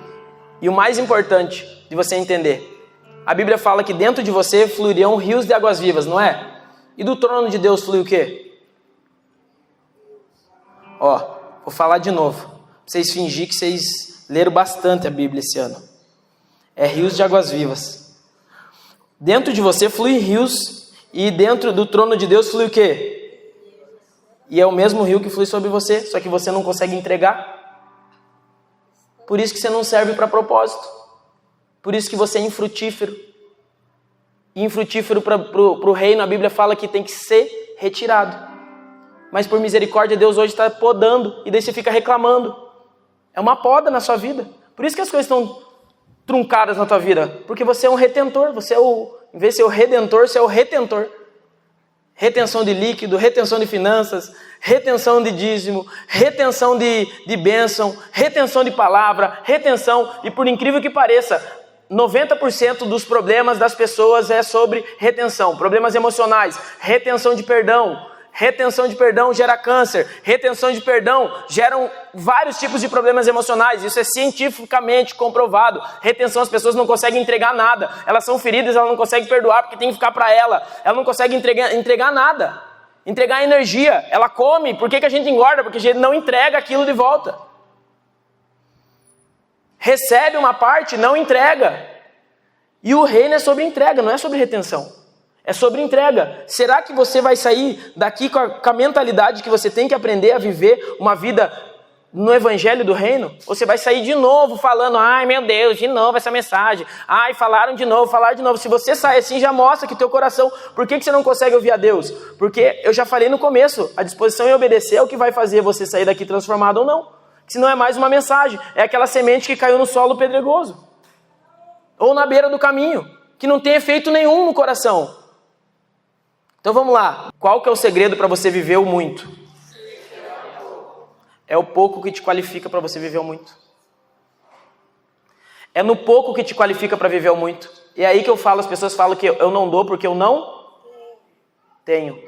E o mais importante de você entender, a Bíblia fala que dentro de você fluiriam rios de águas vivas, não é? E do trono de Deus flui o quê? Ó, vou falar de novo. Pra vocês fingirem que vocês leram bastante a Bíblia esse ano. É rios de águas vivas. Dentro de você flui rios, e dentro do trono de Deus flui o quê? E é o mesmo rio que flui sobre você, só que você não consegue entregar. Por isso que você não serve para propósito. Por isso que você é infrutífero. E infrutífero para o reino, a Bíblia fala que tem que ser retirado. Mas por misericórdia, Deus hoje está podando, e daí você fica reclamando. É uma poda na sua vida. Por isso que as coisas estão truncadas na tua vida, porque você é um retentor, em vez de ser o redentor, você é o retentor. retenção de líquido, retenção de finanças, retenção de dízimo, retenção de bênção, retenção de palavra, retenção, e por incrível que pareça, 90% dos problemas das pessoas é sobre retenção, problemas emocionais, retenção de perdão. Retenção de perdão gera câncer, retenção de perdão geram vários tipos de problemas emocionais, isso é cientificamente comprovado. Retenção, as pessoas não conseguem entregar nada, elas são feridas, elas não conseguem perdoar porque tem que ficar para ela não consegue entregar nada, entregar energia, ela come, por que a gente engorda? Porque a gente não entrega aquilo de volta. Recebe uma parte, não entrega. E o reino é sobre entrega, não é sobre retenção. É sobre entrega. Será que você vai sair daqui com a mentalidade que você tem que aprender a viver uma vida no evangelho do reino? Ou você vai sair de novo falando, ai meu Deus, de novo essa mensagem. Ai, falaram de novo. Se você sai assim, já mostra que teu coração... Por que você não consegue ouvir a Deus? Porque eu já falei no começo, a disposição em obedecer é o que vai fazer você sair daqui transformado ou não. Se não é mais uma mensagem, é aquela semente que caiu no solo pedregoso. Ou na beira do caminho, que não tem efeito nenhum no coração. Então vamos lá. Qual que é o segredo para você viver o muito? É o pouco que te qualifica para você viver o muito. É no pouco que te qualifica para viver o muito. E é aí que eu falo, as pessoas falam que eu não dou porque eu não tenho.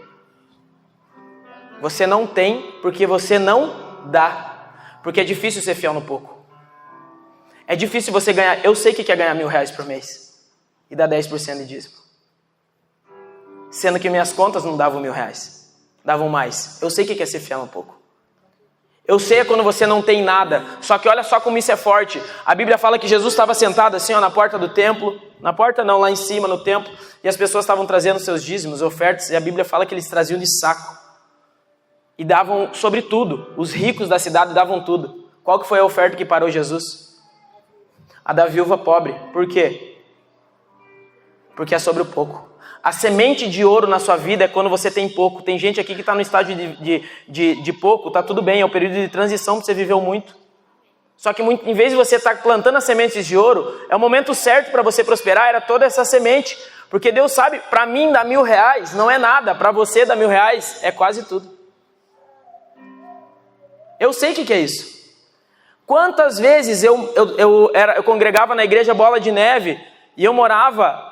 Você não tem porque você não dá. Porque é difícil ser fiel no pouco. É difícil você ganhar... Eu sei o que é ganhar R$1.000 por mês. E dar 10% de dízimo. Sendo que minhas contas não davam R$1.000. Davam mais. Eu sei o que é ser fiel um pouco. Eu sei quando você não tem nada. Só que olha só como isso é forte. A Bíblia fala que Jesus estava sentado assim, ó, na porta do templo. Na porta não, lá em cima no templo. E as pessoas estavam trazendo seus dízimos, ofertas. E a Bíblia fala que eles traziam de saco. E davam sobre tudo. Os ricos da cidade davam tudo. Qual que foi a oferta que parou Jesus? A da viúva pobre. Por quê? Porque é sobre o pouco. A semente de ouro na sua vida é quando você tem pouco. Tem gente aqui que está no estágio de pouco, tá tudo bem, é o período de transição para você viver muito. Só que em vez de você estar plantando as sementes de ouro, é o momento certo para você prosperar, era toda essa semente. Porque Deus sabe, para mim dar R$1.000 não é nada, para você dar R$1.000 é quase tudo. Eu sei o que é isso. Quantas vezes eu congregava na igreja Bola de Neve e eu morava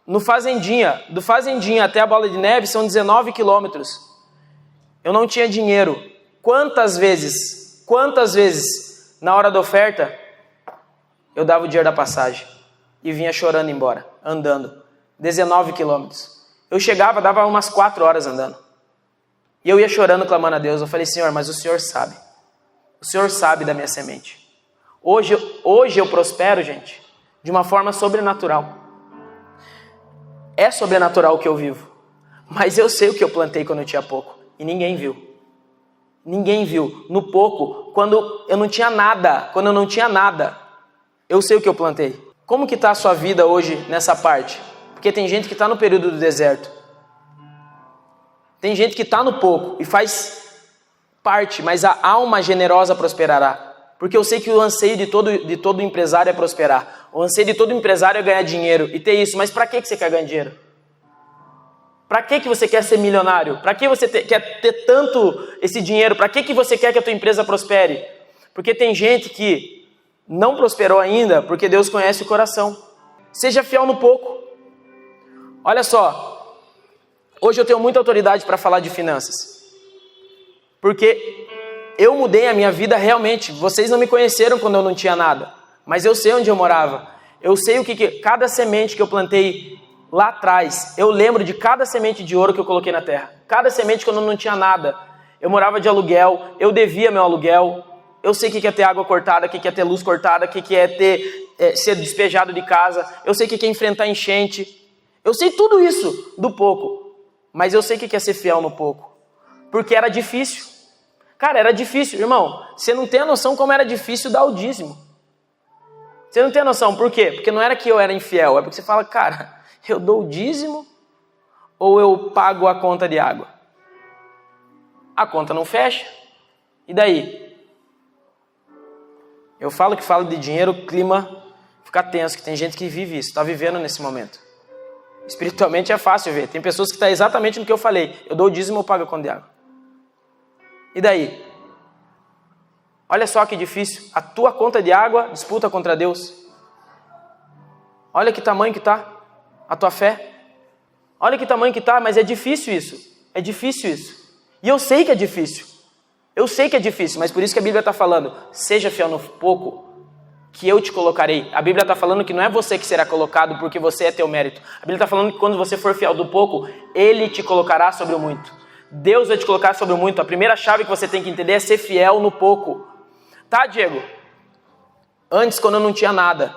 no Fazendinha. Do Fazendinha até a Bola de Neve são 19 quilômetros. Eu não tinha dinheiro. Quantas vezes, na hora da oferta, eu dava o dinheiro da passagem e vinha chorando embora, andando. 19 quilômetros. Eu chegava, dava umas 4 horas andando. E eu ia chorando, clamando a Deus. Eu falei, Senhor, mas o Senhor sabe. O Senhor sabe da minha semente. Hoje eu prospero, gente, de uma forma sobrenatural. É sobrenatural o que eu vivo. Mas eu sei o que eu plantei quando eu tinha pouco. E ninguém viu. Ninguém viu. No pouco, quando eu não tinha nada. Eu sei o que eu plantei. Como que está a sua vida hoje nessa parte? Porque tem gente que está no período do deserto. Tem gente que está no pouco e faz parte, mas a alma generosa prosperará. Porque eu sei que o anseio de todo empresário é prosperar. O anseio de todo empresário é ganhar dinheiro e ter isso. Mas para que você quer ganhar dinheiro? Para que você quer ser milionário? Para que você quer ter tanto esse dinheiro? Para que você quer que a tua empresa prospere? Porque tem gente que não prosperou ainda porque Deus conhece o coração. Seja fiel no pouco. Olha só. Hoje eu tenho muita autoridade para falar de finanças. Porque eu mudei a minha vida realmente. Vocês não me conheceram quando eu não tinha nada. Mas eu sei onde eu morava. Eu sei cada semente que eu plantei lá atrás. Eu lembro de cada semente de ouro que eu coloquei na terra. Cada semente quando eu não tinha nada. Eu morava de aluguel. Eu devia meu aluguel. Eu sei o que é ter água cortada, o que é ter luz cortada, o que é ser despejado de casa. Eu sei o que é enfrentar enchente. Eu sei tudo isso do pouco. Mas eu sei o que é ser fiel no pouco. Porque era difícil. Cara, era difícil, irmão. Você não tem a noção como era difícil dar o dízimo. Você não tem a noção. Por quê? Porque não era que eu era infiel. É porque você fala, cara, eu dou o dízimo ou eu pago a conta de água? A conta não fecha. E daí? Eu falo de dinheiro, o clima fica tenso, que tem gente que vive isso, está vivendo nesse momento. Espiritualmente é fácil ver. Tem pessoas que estão exatamente no que eu falei. Eu dou o dízimo, eu pago a conta de água. E daí? Olha só que difícil. A tua conta de água disputa contra Deus. Olha que tamanho que está a tua fé. Olha que tamanho que está, mas é difícil isso. É difícil isso. E eu sei que é difícil. Eu sei que é difícil, mas por isso que a Bíblia está falando, seja fiel no pouco, que eu te colocarei. A Bíblia está falando que não é você que será colocado porque você é teu mérito. A Bíblia está falando que quando você for fiel do pouco, Ele te colocará sobre o muito. Deus vai te colocar sobre o muito. A primeira chave que você tem que entender é ser fiel no pouco. Tá, Diego? Antes, quando eu não tinha nada,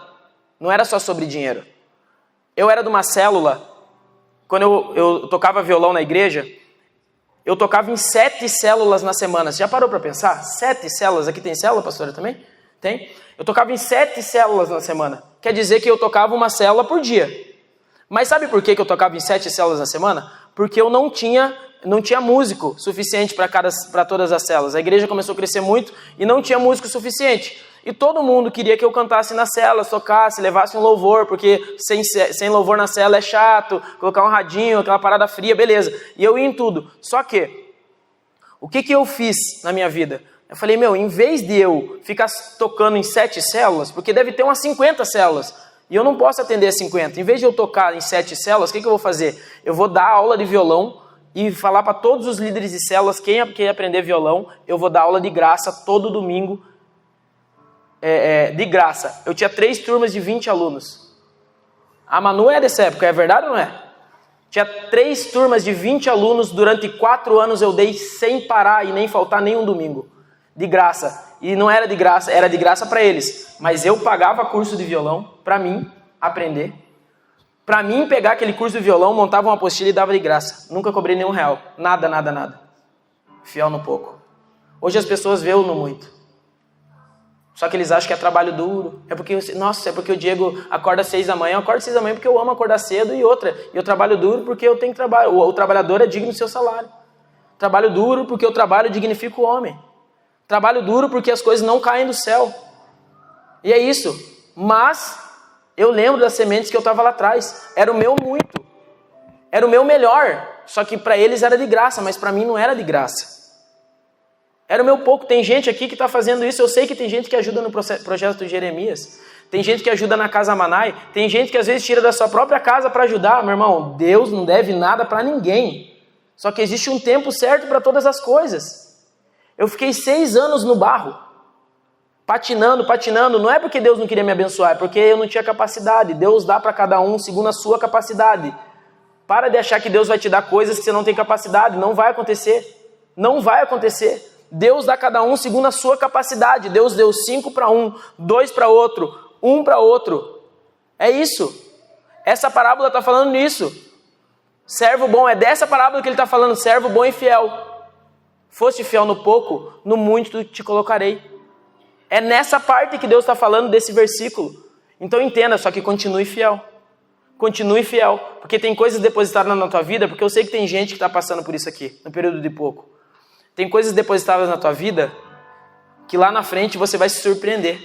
não era só sobre dinheiro. Eu era de uma célula, quando eu tocava violão na igreja, eu tocava em 7 células na semana. Você já parou para pensar? 7 células. Aqui tem célula, pastora, também? Tem? Eu tocava em 7 células na semana. Quer dizer que eu tocava uma célula por dia. Mas sabe por que eu tocava em 7 células na semana? Porque eu não tinha músico suficiente para todas as células. A igreja começou a crescer muito e não tinha músico suficiente. E todo mundo queria que eu cantasse na célula, tocasse, levasse um louvor, porque sem louvor na célula é chato, colocar um radinho, aquela parada fria, beleza. E eu ia em tudo. Só que, o que eu fiz na minha vida? Eu falei, em vez de eu ficar tocando em 7 células, porque deve ter umas 50 células, e eu não posso atender 50. Em vez de eu tocar em 7 células, o que eu vou fazer? Eu vou dar aula de violão e falar para todos os líderes de células, quem quer aprender violão, eu vou dar aula de graça todo domingo, de graça. Eu tinha 3 turmas de 20 alunos. A Manu é dessa época, é verdade ou não é? Tinha 3 turmas de 20 alunos, durante 4 anos eu dei sem parar e nem faltar nenhum domingo. De graça. E não era de graça, era de graça para eles. Mas eu pagava curso de violão para mim aprender. Para mim pegar aquele curso de violão, montava uma apostila e dava de graça. Nunca cobrei nenhum real. Nada, nada, nada. Fiel no pouco. Hoje as pessoas veem no muito. Só que eles acham que é trabalho duro. É porque o Diego acorda às 6 da manhã. Eu acordo às 6 da manhã porque eu amo acordar cedo e outra. E eu trabalho duro porque eu tenho trabalho. O trabalhador é digno do seu salário. Trabalho duro porque o trabalho dignifica o homem. Trabalho duro porque as coisas não caem do céu. E é isso. Mas eu lembro das sementes que eu estava lá atrás. Era o meu muito. Era o meu melhor. Só que para eles era de graça, mas para mim não era de graça. Era o meu pouco. Tem gente aqui que está fazendo isso. Eu sei que tem gente que ajuda no projeto de Jeremias. Tem gente que ajuda na Casa Manai. Tem gente que às vezes tira da sua própria casa para ajudar. Meu irmão, Deus não deve nada para ninguém. Só que existe um tempo certo para todas as coisas. Eu fiquei 6 anos no barro. Patinando. Não é porque Deus não queria me abençoar. É porque eu não tinha capacidade. Deus dá para cada um segundo a sua capacidade. Para de achar que Deus vai te dar coisas que você não tem capacidade. Não vai acontecer. Não vai acontecer. Deus dá a cada um segundo a sua capacidade. Deus deu 5 para um, 2 para outro, 1 para outro. É isso. Essa parábola está falando nisso. Servo bom, é dessa parábola que ele está falando. Servo bom e fiel. Foste fiel no pouco, no muito te colocarei. É nessa parte que Deus está falando desse versículo. Então entenda, só que continue fiel. Continue fiel. Porque tem coisas depositadas na tua vida, porque eu sei que tem gente que está passando por isso aqui, no período de pouco. Tem coisas depositadas na tua vida que lá na frente você vai se surpreender.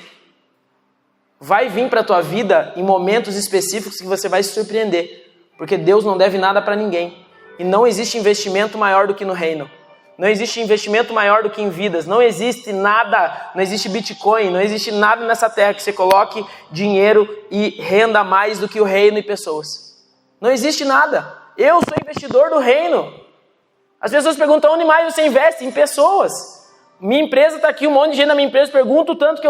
Vai vir para a tua vida em momentos específicos que você vai se surpreender. Porque Deus não deve nada para ninguém. E não existe investimento maior do que no reino. Não existe investimento maior do que em vidas. Não existe nada, não existe Bitcoin, não existe nada nessa terra que você coloque dinheiro e renda mais do que o reino e pessoas. Não existe nada. Eu sou investidor do reino. As pessoas perguntam onde mais você investe? Em pessoas. Minha empresa está aqui, um monte de gente na minha empresa pergunta o tanto que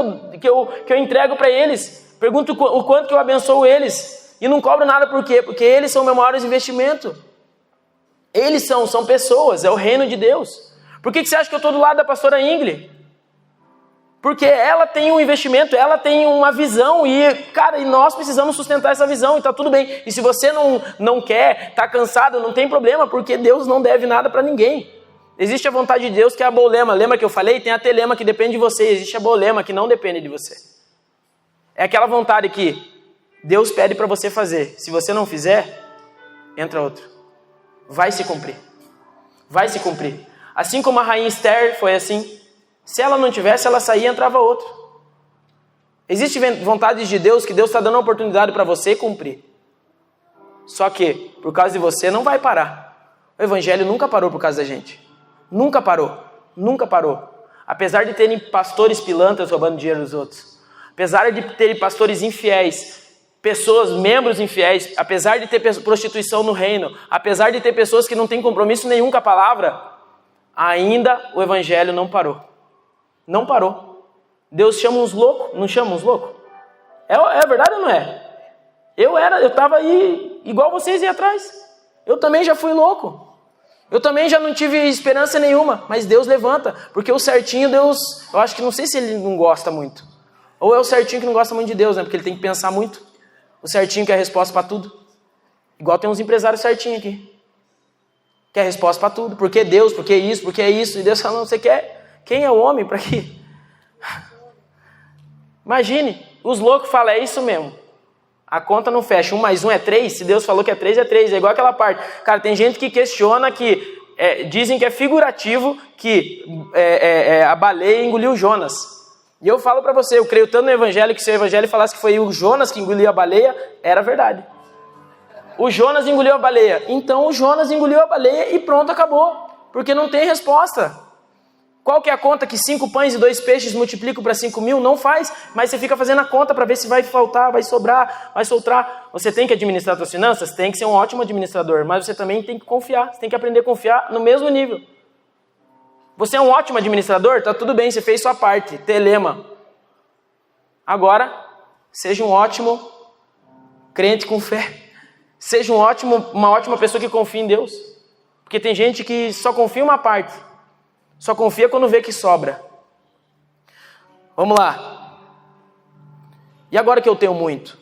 eu entrego para eles. Pergunto o quanto que eu abençoo eles. E não cobro nada por quê? Porque eles são o meu maior investimento. Eles são pessoas, é o reino de Deus. Por que você acha que eu estou do lado da pastora Ingrid? Porque ela tem um investimento, ela tem uma visão e nós precisamos sustentar essa visão e está tudo bem. E se você não quer, está cansado, não tem problema, porque Deus não deve nada para ninguém. Existe a vontade de Deus que é a bolema. Lembra que eu falei? Tem a telema que depende de você, existe a bolema que não depende de você. É aquela vontade que Deus pede para você fazer. Se você não fizer, entra outro. Vai se cumprir. Vai se cumprir. Assim como a rainha Esther foi assim. Se ela não tivesse, ela saía e entrava outro. Existem vontades de Deus que Deus está dando uma oportunidade para você cumprir. Só que, por causa de você, não vai parar. O evangelho nunca parou por causa da gente. Nunca parou. Nunca parou. Apesar de terem pastores pilantras roubando dinheiro dos outros. Apesar de terem pastores infiéis, pessoas, membros infiéis, apesar de ter prostituição no reino, apesar de ter pessoas que não têm compromisso nenhum com a palavra, ainda o evangelho não parou. Não parou. Deus chama uns loucos, não chama uns loucos? É verdade ou não é? Eu estava aí igual vocês aí atrás. Eu também já fui louco. Eu também já não tive esperança nenhuma, mas Deus levanta, porque o certinho Deus, eu acho que não sei se ele não gosta muito. Ou é o certinho que não gosta muito de Deus, né? Porque ele tem que pensar muito. O certinho quer resposta para tudo. Igual tem uns empresários certinhos aqui. Quer resposta para tudo. Por que Deus? Por que isso? Por que isso? E Deus fala, não, você quer? Quem é o homem para quê? Imagine, os loucos falam, é isso mesmo. A conta não fecha. 1 mais 1 é 3. Se Deus falou que é 3, é 3. É igual aquela parte. Cara, tem gente que questiona que... dizem que é figurativo que a baleia engoliu Jonas. E eu falo para você, eu creio tanto no evangelho que se o evangelho falasse que foi o Jonas que engoliu a baleia, era verdade. O Jonas engoliu a baleia. Então o Jonas engoliu a baleia e pronto, acabou. Porque não tem resposta. Qual que é a conta que 5 pães e 2 peixes multiplicam para 5.000? Não faz, mas você fica fazendo a conta para ver se vai faltar, vai sobrar, vai soltar. Você tem que administrar suas finanças? Tem que ser um ótimo administrador, mas você também tem que confiar. Você tem que aprender a confiar no mesmo nível. Você é um ótimo administrador? Tá tudo bem, você fez sua parte. Telema. Agora, seja um ótimo crente com fé. Seja uma ótima pessoa que confia em Deus. Porque tem gente que só confia em uma parte. Só confia quando vê que sobra. Vamos lá. E agora que eu tenho muito?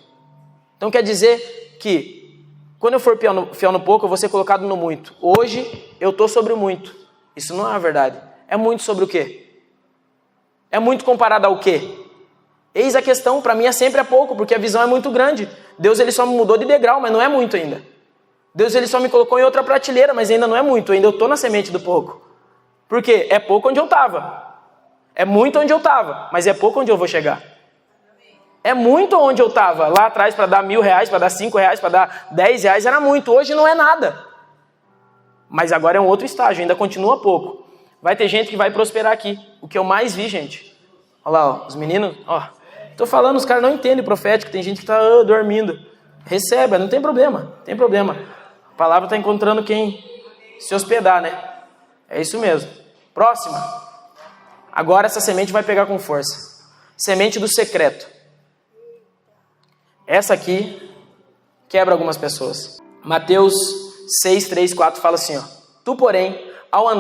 Então quer dizer que quando eu for fiel no pouco, eu vou ser colocado no muito. Hoje eu estou sobre o muito. Isso não é a verdade. É muito sobre o quê? É muito comparado ao quê? Eis a questão, para mim sempre é pouco, porque a visão é muito grande. Deus ele só me mudou de degrau, mas não é muito ainda. Deus ele só me colocou em outra prateleira, mas ainda não é muito. Ainda eu estou na semente do pouco. Por quê? É pouco onde eu estava. É muito onde eu estava, mas é pouco onde eu vou chegar. É muito onde eu estava. Lá atrás, para dar R$1.000, para dar R$5, para dar R$10, era muito. Hoje não é nada. Mas agora é um outro estágio, ainda continua pouco. Vai ter gente que vai prosperar aqui. O que eu mais vi, gente. Olha lá, ó, os meninos. Ó, tô falando, os caras não entendem profético. Tem gente que está dormindo. Receba, não tem problema. Não tem problema. A palavra está encontrando quem se hospedar, né? É isso mesmo. Próxima. Agora essa semente vai pegar com força. Semente do secreto. Essa aqui quebra algumas pessoas. Mateus 6, 3, 4 fala assim, ó. Tu, porém, ao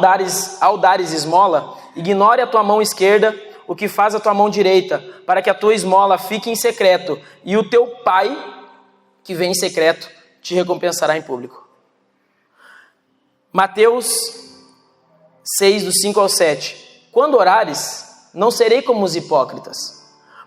dares esmola, ignore a tua mão esquerda o que faz a tua mão direita, para que a tua esmola fique em secreto, e o teu pai, que vem em secreto, te recompensará em público. Mateus 6, do 5 ao 7. Quando orares, não serei como os hipócritas,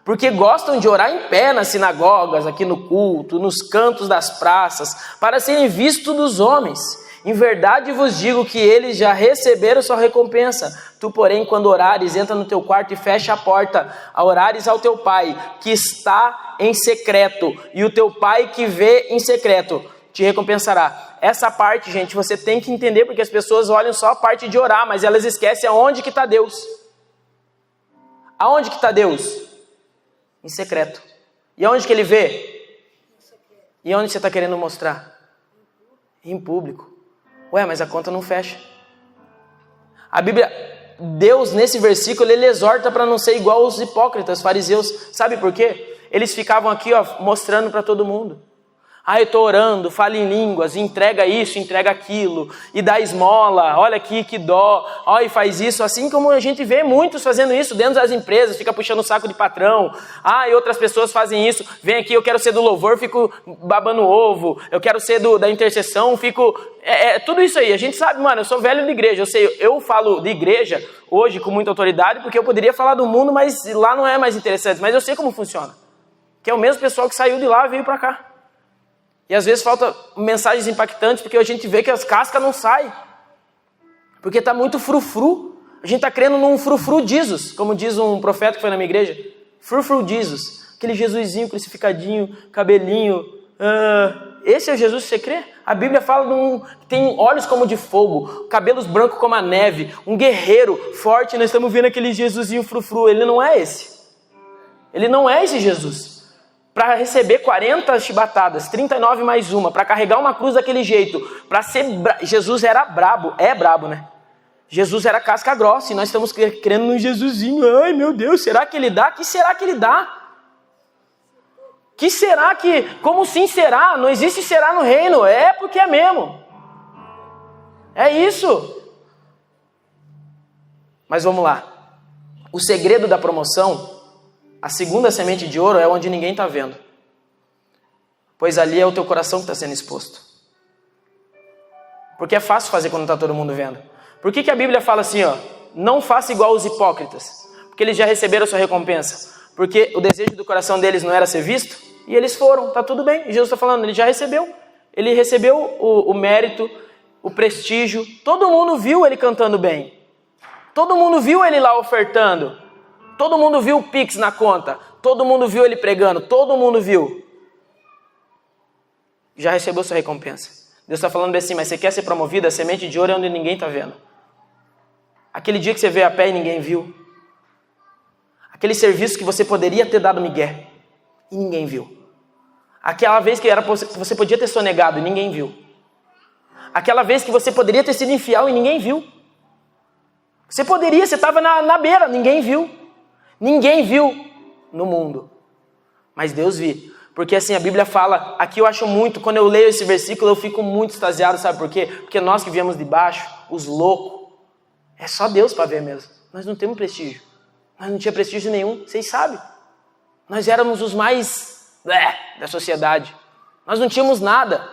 porque gostam de orar em pé nas sinagogas, aqui no culto, nos cantos das praças, para serem vistos dos homens. Em verdade vos digo que eles já receberam sua recompensa. Tu, porém, quando orares, entra no teu quarto e fecha a porta, a orares ao teu pai, que está em secreto, e o teu pai que vê em secreto te recompensará. Essa parte, gente, você tem que entender, porque as pessoas olham só a parte de orar, mas elas esquecem aonde que está Deus. Aonde que está Deus? Em secreto. E aonde que ele vê? E onde você está querendo mostrar? Em público. Ué, mas a conta não fecha. A Bíblia, Deus nesse versículo, ele exorta para não ser igual aos hipócritas, fariseus. Sabe por quê? Eles ficavam aqui, ó, mostrando para todo mundo. Ah, eu estou orando, fala em línguas, entrega isso, entrega aquilo, e dá esmola, olha aqui que dó, ó, e faz isso. Assim como a gente vê muitos fazendo isso dentro das empresas, fica puxando o saco de patrão. Ah, e outras pessoas fazem isso, vem aqui, eu quero ser do louvor, fico babando ovo, eu quero ser da intercessão, fico... tudo isso aí, a gente sabe, mano, eu sou velho de igreja, eu sei, eu falo de igreja hoje com muita autoridade, porque eu poderia falar do mundo, mas lá não é mais interessante, mas eu sei como funciona. Que é o mesmo pessoal que saiu de lá e veio para cá. E às vezes falta mensagens impactantes, porque a gente vê que as cascas não saem. Porque está muito frufru. A gente está crendo num frufru Jesus, como diz um profeta que foi na minha igreja. Frufru Jesus. Aquele Jesusinho crucificadinho, cabelinho, Esse é o Jesus que você crê? A Bíblia fala que tem olhos como de fogo, cabelos brancos como a neve, um guerreiro forte. Nós estamos vendo aquele Jesusinho frufru. Ele não é esse. Ele não é esse Jesus. Para receber 40 chibatadas, 39 mais uma, para carregar uma cruz daquele jeito, para ser... Jesus era brabo, é brabo, né? Jesus era casca grossa e nós estamos crendo num Jesusinho. Ai, meu Deus, será que ele dá? Que será que ele dá? Que será que... Como sim será? Não existe será no reino. É porque é mesmo. É isso. Mas vamos lá. O segredo da promoção, a segunda semente de ouro, é onde ninguém está vendo. Pois ali é o teu coração que está sendo exposto. Porque é fácil fazer quando está todo mundo vendo. Por que a Bíblia fala assim, ó? Não faça igual os hipócritas. Porque eles já receberam a sua recompensa. Porque o desejo do coração deles não era ser visto, e eles foram, tá tudo bem. E Jesus está falando, ele já recebeu. Ele recebeu o mérito, o prestígio. Todo mundo viu ele cantando bem. Todo mundo viu ele lá ofertando. Todo mundo viu o Pix na conta. Todo mundo viu ele pregando. Todo mundo viu. Já recebeu sua recompensa. Deus está falando assim, mas você quer ser promovido? A semente de ouro é onde ninguém está vendo. Aquele dia que você veio a pé e ninguém viu. Aquele serviço que você poderia ter dado migué e ninguém viu. Aquela vez que você podia ter sonegado e ninguém viu. Aquela vez que você poderia ter sido infiel e ninguém viu. Você estava na beira, ninguém viu. Ninguém viu no mundo. Mas Deus viu. Porque assim a Bíblia fala, aqui eu acho muito, quando eu leio esse versículo eu fico muito extasiado, sabe por quê? Porque nós que viemos de baixo, os loucos, é só Deus para ver mesmo. Nós não temos prestígio. Nós não tínhamos prestígio nenhum, vocês sabem. Nós éramos os mais da sociedade. Nós não tínhamos nada.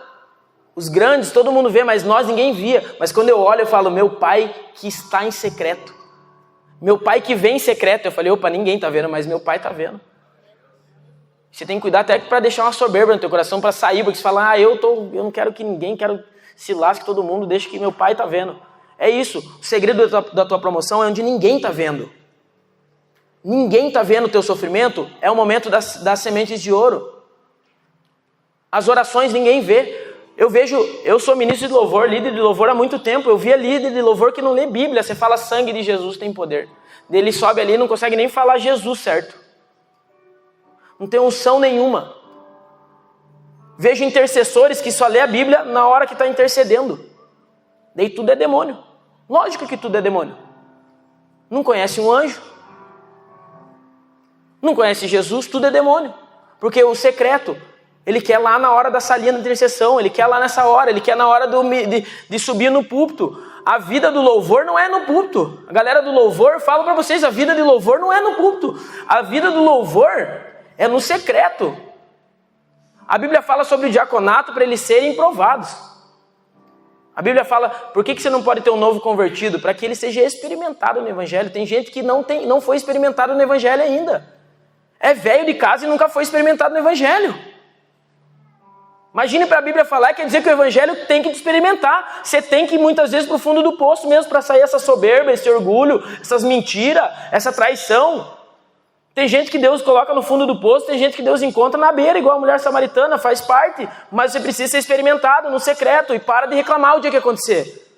Os grandes, todo mundo vê, mas nós ninguém via. Mas quando eu olho, eu falo, meu pai que está em secreto. Meu pai que vem em secreto. Eu falei, opa, ninguém está vendo, mas meu pai está vendo. Você tem que cuidar até para deixar uma soberba no teu coração, para sair, porque você fala, eu não quero que ninguém, quero se lasque todo mundo, deixa que meu pai está vendo. É isso. O segredo da tua promoção é onde ninguém está vendo. Ninguém está vendo o teu sofrimento, é o momento das sementes de ouro. As orações ninguém vê. Eu sou ministro de louvor, líder de louvor há muito tempo. Eu via líder de louvor que não lê Bíblia. Você fala sangue de Jesus tem poder. Ele sobe ali e não consegue nem falar Jesus certo. Não tem unção nenhuma. Vejo intercessores que só lê a Bíblia na hora que está intercedendo. Daí tudo é demônio. Lógico que tudo é demônio. Não conhece um anjo. Não conhece Jesus, tudo é demônio. Porque o secreto, ele quer lá na hora da salinha da intercessão, ele quer lá nessa hora, ele quer na hora de subir no púlpito. A vida do louvor não é no púlpito. A galera do louvor, falo para vocês, a vida de louvor não é no púlpito. A vida do louvor é no secreto. A Bíblia fala sobre o diaconato para eles serem provados. A Bíblia fala, por que você não pode ter um novo convertido? Para que ele seja experimentado no Evangelho. Tem gente que não foi experimentado no Evangelho ainda. É velho de casa e nunca foi experimentado no Evangelho. Imagine para a Bíblia falar, quer dizer que o Evangelho tem que te experimentar. Você tem que ir muitas vezes para o fundo do poço mesmo para sair essa soberba, esse orgulho, essas mentiras, essa traição. Tem gente que Deus coloca no fundo do poço, tem gente que Deus encontra na beira, igual a mulher samaritana, faz parte. Mas você precisa ser experimentado no secreto e para de reclamar o dia que acontecer.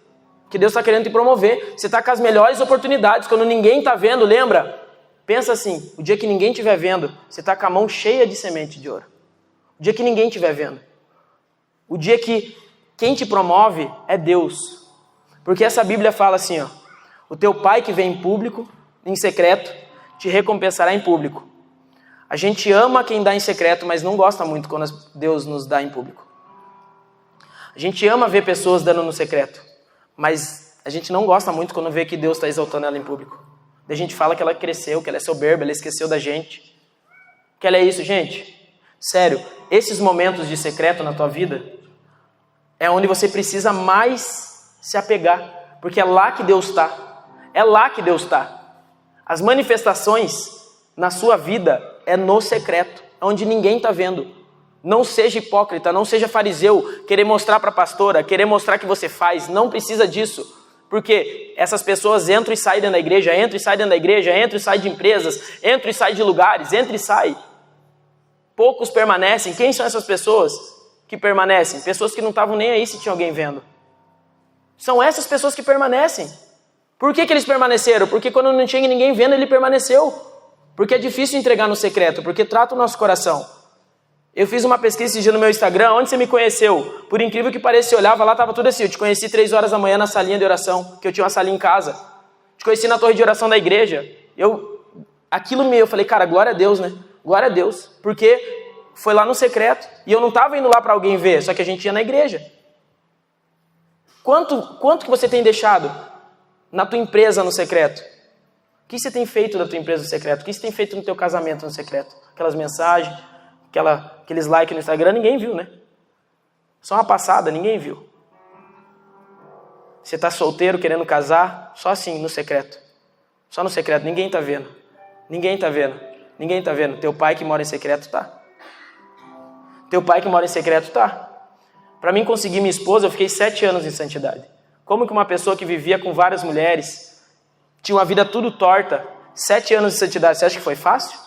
Que Deus está querendo te promover. Você está com as melhores oportunidades, quando ninguém está vendo, lembra? Pensa assim, o dia que ninguém estiver vendo, você está com a mão cheia de semente de ouro. O dia que ninguém estiver vendo. O dia que quem te promove é Deus. Porque essa Bíblia fala assim, ó, o teu pai que vem em público, em secreto, te recompensará em público. A gente ama quem dá em secreto, mas não gosta muito quando Deus nos dá em público. A gente ama ver pessoas dando no secreto, mas a gente não gosta muito quando vê que Deus está exaltando ela em público. A gente fala que ela cresceu, que ela é soberba, ela esqueceu da gente. Que ela é isso, gente. Sério, esses momentos de secreto na tua vida é onde você precisa mais se apegar. Porque é lá que Deus está. É lá que Deus está. As manifestações na sua vida é no secreto, onde ninguém está vendo. Não seja hipócrita, não seja fariseu, querer mostrar para a pastora, querer mostrar que você faz. Não precisa disso. Porque essas pessoas entram e saem dentro da igreja, entram e saem dentro da igreja, entram e saem de empresas, entram e saem de lugares, entram e saem. Poucos permanecem. Quem são essas pessoas? que permanecem? Pessoas que não estavam nem aí se tinha alguém vendo. São essas pessoas que permanecem. Por que eles permaneceram? Porque quando não tinha ninguém vendo, ele permaneceu. Porque é difícil entregar no secreto, porque trata o nosso coração. Eu fiz uma pesquisa esse dia no meu Instagram, onde você me conheceu? Por incrível que pareça, eu olhava lá, estava tudo assim. Eu te conheci 3 horas da manhã na salinha de oração, que eu tinha uma salinha em casa. Te conheci na torre de oração da igreja. Eu falei, cara, glória a Deus, né? Glória a Deus. Porque foi lá no secreto. E eu não estava indo lá para alguém ver, só que a gente ia na igreja. Quanto que você tem deixado na tua empresa no secreto? O que você tem feito da tua empresa no secreto? O que você tem feito no teu casamento no secreto? Aquelas mensagens, aqueles likes no Instagram, ninguém viu, né? Só uma passada, ninguém viu. Você está solteiro, querendo casar, só assim, no secreto. Só no secreto, ninguém está vendo. Ninguém está vendo. Ninguém está vendo. Teu pai que mora em secreto tá. Teu pai que mora em secreto tá. Para mim conseguir minha esposa, eu fiquei 7 anos em santidade. Como que uma pessoa que vivia com várias mulheres, tinha uma vida tudo torta, 7 anos de santidade, você acha que foi fácil?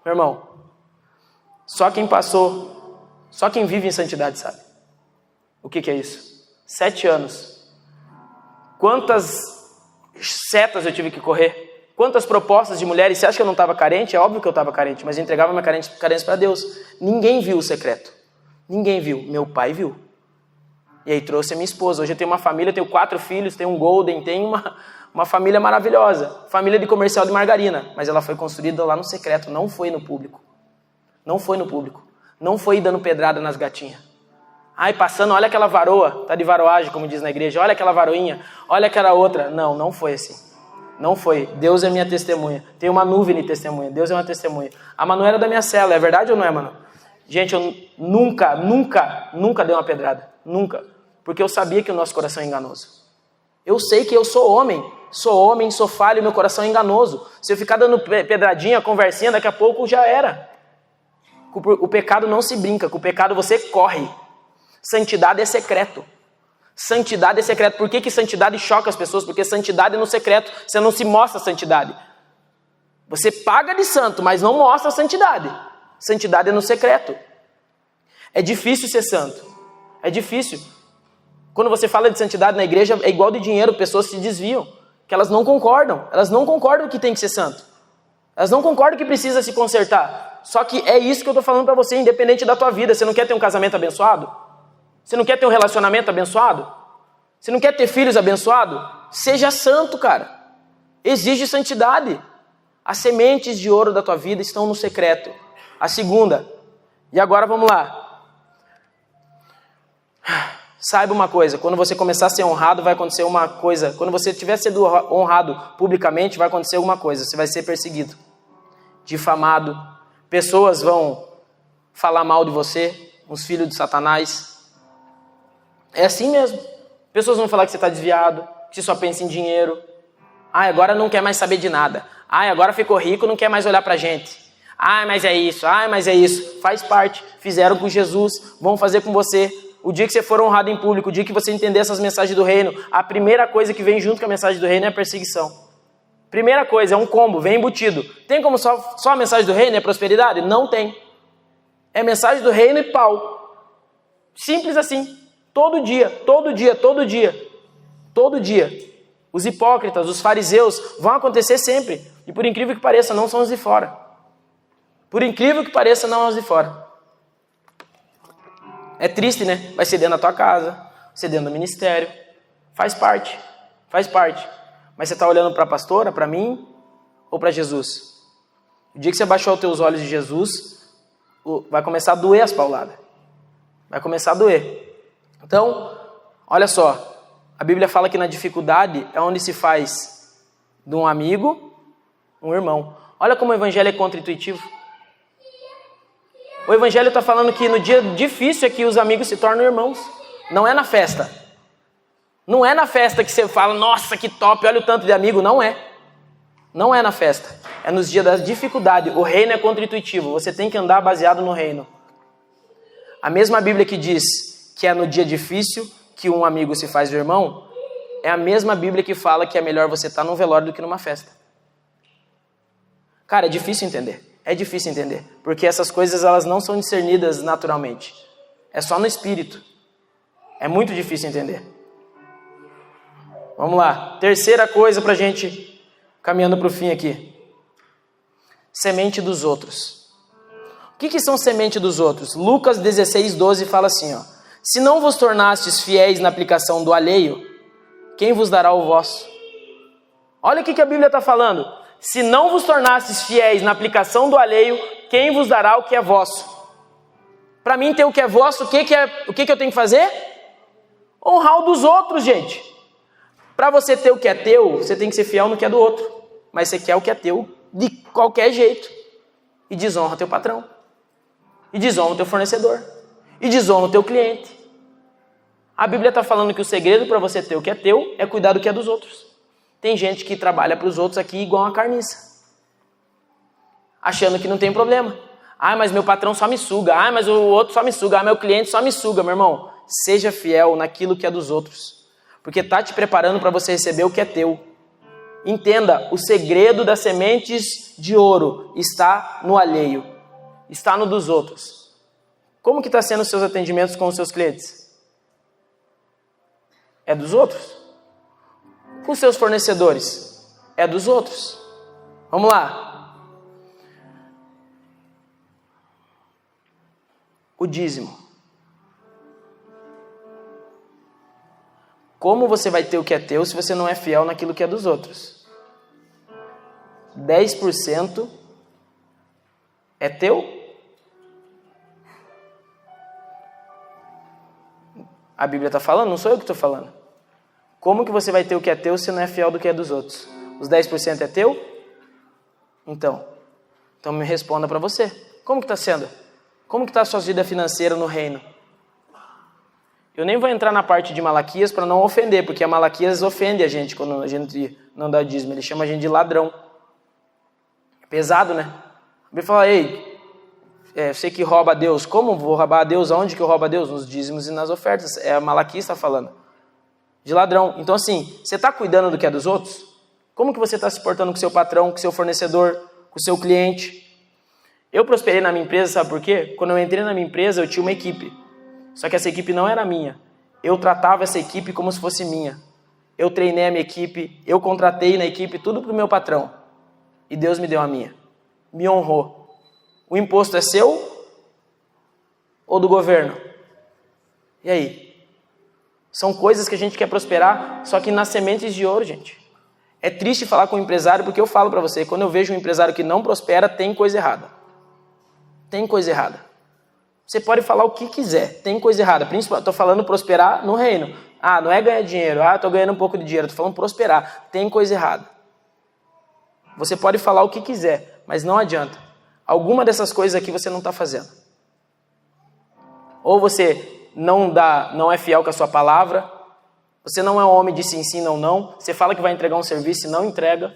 Meu irmão, só quem vive em santidade sabe. O que é isso? 7 anos. Quantas setas eu tive que correr? Quantas propostas de mulheres? Você acha que eu não estava carente? É óbvio que eu estava carente, mas eu entregava minha carência para Deus. Ninguém viu o secreto. Ninguém viu. Meu pai viu. E aí trouxe a minha esposa. Hoje eu tenho uma família, tenho 4 filhos, tenho um Golden, tenho uma família maravilhosa. Família de comercial de margarina. Mas ela foi construída lá no secreto, não foi no público. Não foi no público. Não foi dando pedrada nas gatinhas. Ai, passando, olha aquela varoa. Tá de varoagem, como diz na igreja. Olha aquela varoinha. Olha aquela outra. Não, não foi assim. Não foi. Deus é minha testemunha. Tem uma nuvem de testemunha. Deus é uma testemunha. A Manu era da minha cela. É verdade ou não é, Manu? Gente, eu nunca dei uma pedrada. Nunca. Porque eu sabia que o nosso coração é enganoso. Eu sei que eu sou homem, sou falho, meu coração é enganoso. Se eu ficar dando pedradinha, conversinha, daqui a pouco já era. O pecado não se brinca, com o pecado você corre. Santidade é secreto. Santidade é secreto. Por que santidade choca as pessoas? Porque santidade é no secreto, você não se mostra santidade. Você paga de santo, mas não mostra santidade. Santidade é no secreto. É difícil ser santo. É difícil. Quando você fala de santidade na igreja, é igual de dinheiro, pessoas se desviam. Que elas não concordam. Elas não concordam que tem que ser santo. Elas não concordam que precisa se consertar. Só que é isso que eu estou falando para você, independente da tua vida. Você não quer ter um casamento abençoado? Você não quer ter um relacionamento abençoado? Você não quer ter filhos abençoados? Seja santo, cara. Exige santidade. As sementes de ouro da tua vida estão no secreto. A segunda. E agora vamos lá. Saiba uma coisa, quando você começar a ser honrado, vai acontecer uma coisa. Quando você estiver sendo honrado publicamente, vai acontecer alguma coisa. Você vai ser perseguido, difamado. Pessoas vão falar mal de você, uns filhos de Satanás. É assim mesmo. Pessoas vão falar que você está desviado, que você só pensa em dinheiro. Agora não quer mais saber de nada. Agora ficou rico, não quer mais olhar pra gente. Mas é isso. Mas é isso. Faz parte. Fizeram com Jesus, vão fazer com você. O dia que você for honrado em público, o dia que você entender essas mensagens do reino, a primeira coisa que vem junto com a mensagem do reino é a perseguição. Primeira coisa, é um combo, vem embutido. Tem como só a mensagem do reino é prosperidade? Não tem. É mensagem do reino e pau. Simples assim. Todo dia. Os hipócritas, os fariseus vão acontecer sempre. E por incrível que pareça, não são os de fora. Por incrível que pareça, não são os de fora. É triste, né? Vai ser dentro da tua casa, vai ser dentro do ministério. Faz parte. Mas você está olhando para a pastora, para mim ou para Jesus? O dia que você baixou os teus olhos de Jesus, vai começar a doer as pauladas. Vai começar a doer. Então, olha só. A Bíblia fala que na dificuldade é onde se faz de um amigo um irmão. Olha como o evangelho é contra-intuitivo. O evangelho está falando que no dia difícil é que os amigos se tornam irmãos. Não é na festa. Não é na festa que você fala, nossa, que top, olha o tanto de amigo. Não é. Não é na festa. É nos dias da dificuldade. O reino é contra-intuitivo. Você tem que andar baseado no reino. A mesma Bíblia que diz que é no dia difícil que um amigo se faz irmão, é a mesma Bíblia que fala que é melhor você estar num velório do que numa festa. Cara, é difícil entender. É difícil entender, porque essas coisas elas não são discernidas naturalmente. É só no espírito. É muito difícil entender. Vamos lá. Terceira coisa para a gente, caminhando para o fim aqui. Semente dos outros. O que são semente dos outros? Lucas 16:12 fala assim, ó. Se não vos tornastes fiéis na aplicação do alheio, quem vos dará o vosso? Olha o que a Bíblia está falando. Se não vos tornastes fiéis na aplicação do alheio, quem vos dará o que é vosso? Para mim ter o que é vosso, o que eu tenho que fazer? Honrar o dos outros, gente. Para você ter o que é teu, você tem que ser fiel no que é do outro. Mas você quer o que é teu de qualquer jeito. E desonra teu patrão. E desonra o teu fornecedor. E desonra o teu cliente. A Bíblia está falando que o segredo para você ter o que é teu é cuidar do que é dos outros. Tem gente que trabalha para os outros aqui igual uma carniça. Achando que não tem problema. Ah, mas meu patrão só me suga. Ah, mas o outro só me suga. Ah, meu cliente só me suga. Meu irmão, seja fiel naquilo que é dos outros. Porque está te preparando para você receber o que é teu. Entenda, o segredo das sementes de ouro está no alheio. Está no dos outros. Como que está sendo os seus atendimentos com os seus clientes? É dos outros. Com os seus fornecedores? É dos outros. Vamos lá. O dízimo. Como você vai ter o que é teu se você não é fiel naquilo que é dos outros? 10% é teu? A Bíblia está falando, não sou eu que estou falando. Como que você vai ter o que é teu se não é fiel do que é dos outros? Os 10% é teu? Então me responda para você. Como que está sendo? Como que está a sua vida financeira no reino? Eu nem vou entrar na parte de Malaquias para não ofender, porque a Malaquias ofende a gente quando a gente não dá dízimo. Ele chama a gente de ladrão. Pesado, né? Ele fala, ei, você que rouba a Deus, como vou roubar a Deus? Aonde que eu roubo a Deus? Nos dízimos e nas ofertas. É a Malaquias está falando. De ladrão. Então assim, você está cuidando do que é dos outros? Como que você está se portando com o seu patrão, com o seu fornecedor, com o seu cliente? Eu prosperei na minha empresa, sabe por quê? Quando eu entrei na minha empresa, eu tinha uma equipe. Só que essa equipe não era minha. Eu tratava essa equipe como se fosse minha. Eu treinei a minha equipe, eu contratei na equipe tudo para o meu patrão. E Deus me deu a minha. Me honrou. O imposto é seu ou do governo? E aí? São coisas que a gente quer prosperar, só que nas sementes de ouro, gente. É triste falar com um empresário, porque eu falo para você, quando eu vejo um empresário que não prospera, tem coisa errada. Tem coisa errada. Você pode falar o que quiser, tem coisa errada. Principalmente, estou falando prosperar no reino. Ah, não é ganhar dinheiro. Ah, estou ganhando um pouco de dinheiro. Estou falando prosperar. Tem coisa errada. Você pode falar o que quiser, mas não adianta. Alguma dessas coisas aqui você não está fazendo. Ou você não é fiel com a sua palavra. Você não é um homem de sim, sim, não, não. Você fala que vai entregar um serviço e não entrega.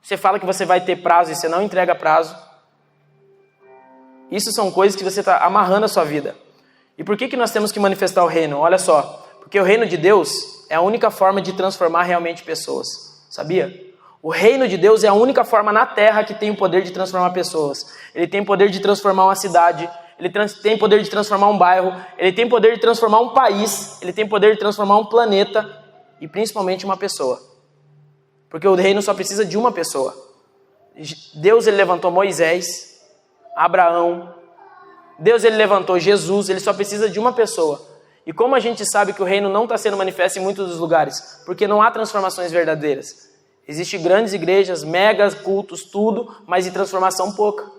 Você fala que você vai ter prazo e você não entrega prazo. Isso são coisas que você está amarrando a sua vida. E por que nós temos que manifestar o reino? Olha só, porque o reino de Deus é a única forma de transformar realmente pessoas. Sabia? O reino de Deus é a única forma na terra que tem o poder de transformar pessoas. Ele tem o poder de transformar uma cidade, ele tem o poder de transformar um bairro, ele tem o poder de transformar um país, ele tem o poder de transformar um planeta e principalmente uma pessoa. Porque o reino só precisa de uma pessoa. Deus ele levantou Moisés, Abraão, Deus ele levantou Jesus, ele só precisa de uma pessoa. E como a gente sabe que o reino não está sendo manifesto em muitos dos lugares? Porque não há transformações verdadeiras. Existem grandes igrejas, megas cultos, tudo, mas de transformação pouca.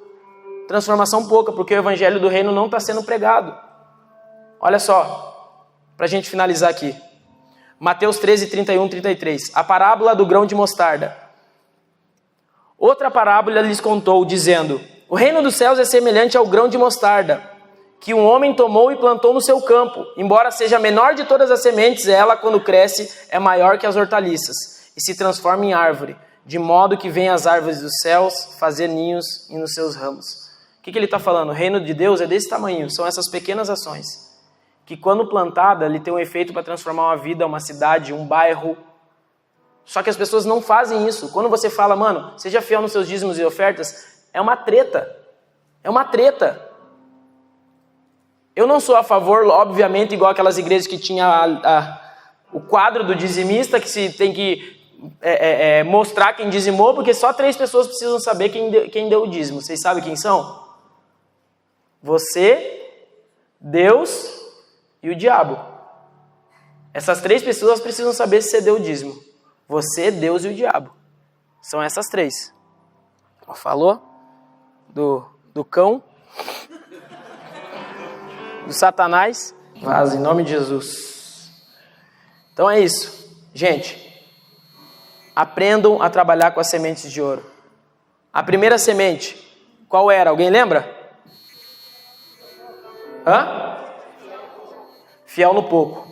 Transformação pouca, porque o evangelho do reino não está sendo pregado. Olha só, para a gente finalizar aqui. Mateus 13, 31, 33. A parábola do grão de mostarda. Outra parábola lhes contou, dizendo: o reino dos céus é semelhante ao grão de mostarda, que um homem tomou e plantou no seu campo. Embora seja a menor de todas as sementes, ela, quando cresce, é maior que as hortaliças, e se transforma em árvore, de modo que vêm as árvores dos céus fazer ninhos nos seus ramos. O que ele está falando? O reino de Deus é desse tamanho, são essas pequenas ações, que quando plantada, ele tem um efeito para transformar uma vida, uma cidade, um bairro. Só que as pessoas não fazem isso. Quando você fala, mano, seja fiel nos seus dízimos e ofertas, É uma treta. É uma treta. Eu não sou a favor, obviamente, igual aquelas igrejas que tinha o quadro do dizimista, que se tem que mostrar quem dizimou, porque só 3 pessoas precisam saber quem deu o dízimo. Vocês sabem quem são? Você, Deus e o diabo. Essas 3 pessoas precisam saber se você deu o dízimo. Você, Deus e o diabo. São essas 3. Falou? Do cão, do Satanás. Vaza, em nome de Jesus. Então é isso. Gente, aprendam a trabalhar com as sementes de ouro. A primeira semente, qual era? Alguém lembra? Fiel no pouco.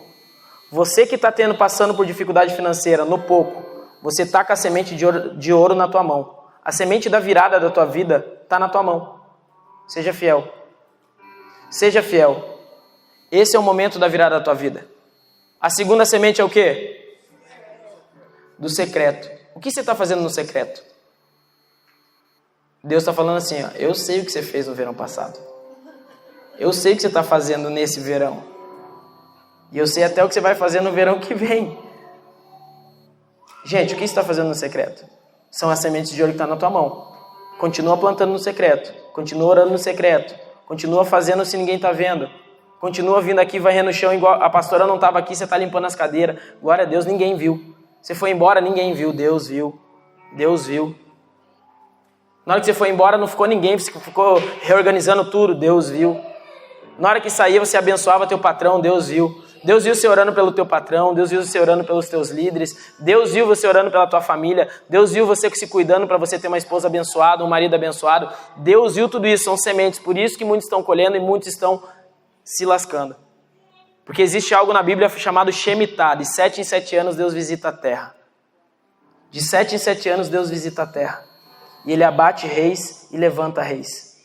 Você que está passando por dificuldade financeira no pouco, você está com a semente de ouro na tua mão. A semente da virada da tua vida está na tua mão. Seja fiel. Seja fiel. Esse é o momento da virada da tua vida. A segunda semente é o quê? Do secreto. O que você está fazendo no secreto? Deus está falando assim, ó, eu sei o que você fez no verão passado. Eu sei o que você está fazendo nesse verão. E eu sei até o que você vai fazer no verão que vem. Gente, o que você está fazendo no secreto? São as sementes de ouro que estão na tua mão. Continua plantando no secreto. Continua orando no secreto. Continua fazendo se ninguém está vendo. Continua vindo aqui, varrendo o chão, igual a pastora não estava aqui, você está limpando as cadeiras. Glória a Deus, ninguém viu. Você foi embora, ninguém viu. Deus viu. Deus viu. Na hora que você foi embora, não ficou ninguém. Você ficou reorganizando tudo. Deus viu. Na hora que saía, você abençoava teu patrão. Deus viu. Deus viu você orando pelo teu patrão. Deus viu você orando pelos teus líderes. Deus viu você orando pela tua família. Deus viu você se cuidando para você ter uma esposa abençoada, um marido abençoado. Deus viu tudo isso. São sementes. Por isso que muitos estão colhendo e muitos estão se lascando. Porque existe algo na Bíblia chamado Shemitah. De 7 em 7 anos Deus visita a terra. De 7 em 7 anos Deus visita a terra. E Ele abate reis e levanta reis.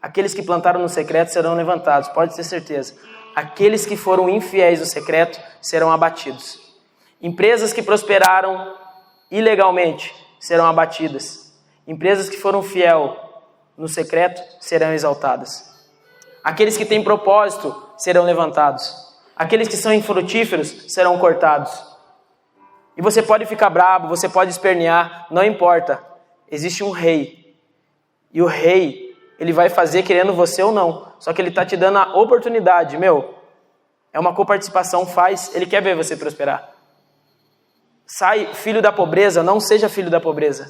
Aqueles que plantaram no secreto serão levantados, pode ter certeza. Aqueles que foram infiéis no secreto serão abatidos. Empresas que prosperaram ilegalmente serão abatidas. Empresas que foram fiel no secreto serão exaltadas. Aqueles que têm propósito serão levantados. Aqueles que são infrutíferos serão cortados. E você pode ficar bravo, você pode espernear, não importa. Existe um rei. E o rei, ele vai fazer querendo você ou não. Só que ele está te dando a oportunidade. É uma coparticipação, faz. Ele quer ver você prosperar. Sai, filho da pobreza, não seja filho da pobreza.